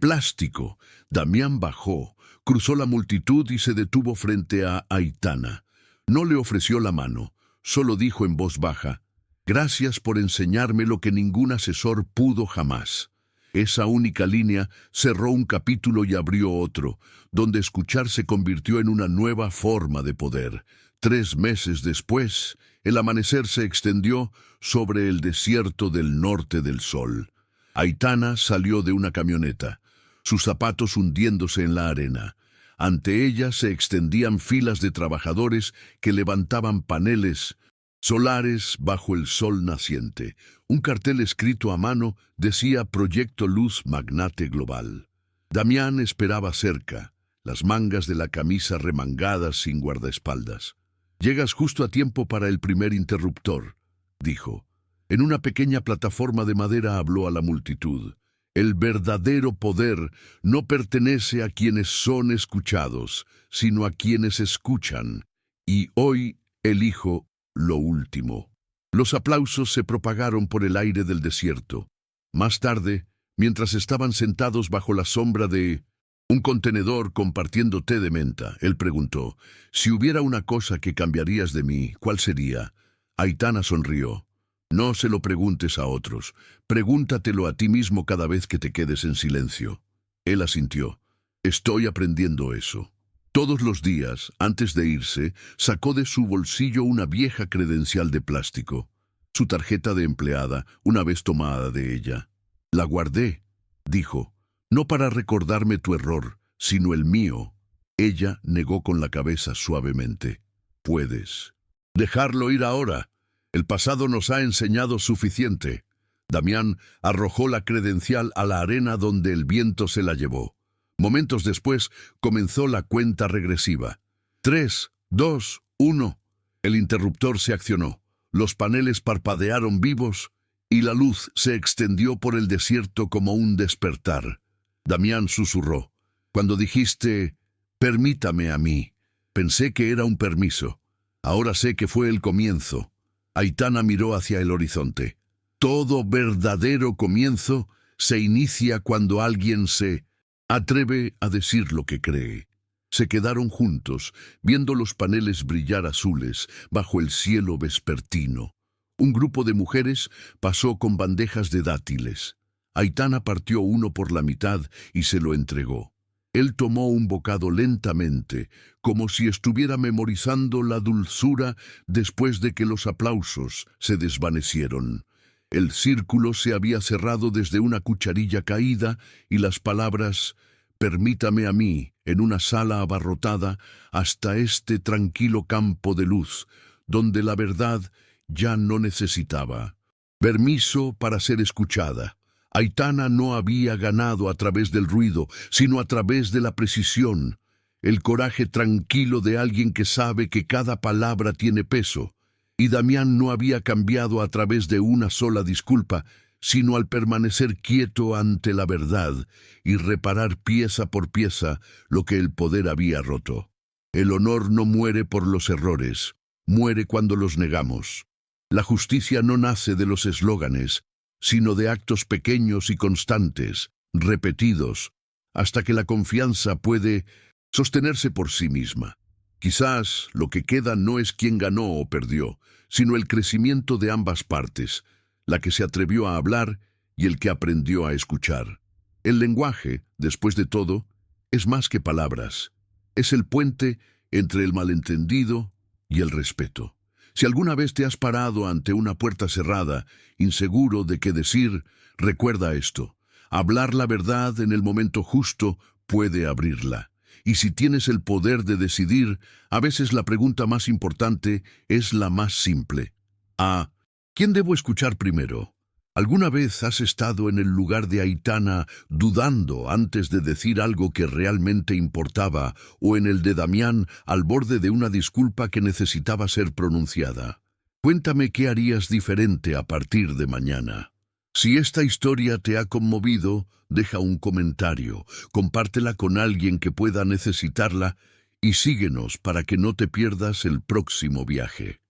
plástico. Damián bajó, cruzó la multitud y se detuvo frente a Aitana. No le ofreció la mano, solo dijo en voz baja, «Gracias por enseñarme lo que ningún asesor pudo jamás». Esa única línea cerró un capítulo y abrió otro, donde escuchar se convirtió en una nueva forma de poder. 3 meses después, el amanecer se extendió sobre el desierto del norte del sol. Aitana salió de una camioneta, sus zapatos hundiéndose en la arena. Ante ella se extendían filas de trabajadores que levantaban paneles solares bajo el sol naciente. Un cartel escrito a mano decía Proyecto Luz Magnate Global. Damián esperaba cerca, las mangas de la camisa remangadas sin guardaespaldas. «Llegas justo a tiempo para el primer interruptor», dijo. En una pequeña plataforma de madera habló a la multitud. «El verdadero poder no pertenece a quienes son escuchados, sino a quienes escuchan. Y hoy elijo lo último». Los aplausos se propagaron por el aire del desierto. Más tarde, mientras estaban sentados bajo la sombra de un contenedor compartiendo té de menta, él preguntó, «Si hubiera una cosa que cambiarías de mí, ¿cuál sería?» Aitana sonrió. «No se lo preguntes a otros. Pregúntatelo a ti mismo cada vez que te quedes en silencio». Él asintió. «Estoy aprendiendo eso». Todos los días, antes de irse, sacó de su bolsillo una vieja credencial de plástico. Su tarjeta de empleada, una vez tomada de ella. «La guardé», dijo, «no para recordarme tu error, sino el mío». Ella negó con la cabeza suavemente. «Puedes dejarlo ir ahora. El pasado nos ha enseñado suficiente». Damián arrojó la credencial a la arena donde el viento se la llevó. Momentos después comenzó la cuenta regresiva. 3, 2, 1. El interruptor se accionó. Los paneles parpadearon vivos y la luz se extendió por el desierto como un despertar. Damián susurró. Cuando dijiste, permítame a mí, pensé que era un permiso. Ahora sé que fue el comienzo. Aitana miró hacia el horizonte. Todo verdadero comienzo se inicia cuando alguien se atreve a decir lo que cree. Se quedaron juntos, viendo los paneles brillar azules bajo el cielo vespertino. Un grupo de mujeres pasó con bandejas de dátiles. Aitana partió uno por la mitad y se lo entregó. Él tomó un bocado lentamente, como si estuviera memorizando la dulzura después de que los aplausos se desvanecieron. El círculo se había cerrado desde una cucharilla caída y las palabras «Permítame a mí» en una sala abarrotada hasta este tranquilo campo de luz, donde la verdad ya no necesitaba permiso para ser escuchada. Aitana no había ganado a través del ruido, sino a través de la precisión, el coraje tranquilo de alguien que sabe que cada palabra tiene peso. Y Damián no había cambiado a través de una sola disculpa, sino al permanecer quieto ante la verdad y reparar pieza por pieza lo que el poder había roto. El honor no muere por los errores, muere cuando los negamos. La justicia no nace de los eslóganes, sino de actos pequeños y constantes, repetidos, hasta que la confianza puede sostenerse por sí misma. Quizás lo que queda no es quién ganó o perdió, sino el crecimiento de ambas partes, la que se atrevió a hablar y el que aprendió a escuchar. El lenguaje, después de todo, es más que palabras. Es el puente entre el malentendido y el respeto. Si alguna vez te has parado ante una puerta cerrada, inseguro de qué decir, recuerda esto. Hablar la verdad en el momento justo puede abrirla. Y si tienes el poder de decidir, a veces la pregunta más importante es la más simple. ¿A quién debo escuchar primero? ¿Alguna vez has estado en el lugar de Aitana dudando antes de decir algo que realmente importaba, o en el de Damián al borde de una disculpa que necesitaba ser pronunciada? Cuéntame qué harías diferente a partir de mañana. Si esta historia te ha conmovido, deja un comentario, compártela con alguien que pueda necesitarla y síguenos para que no te pierdas el próximo viaje.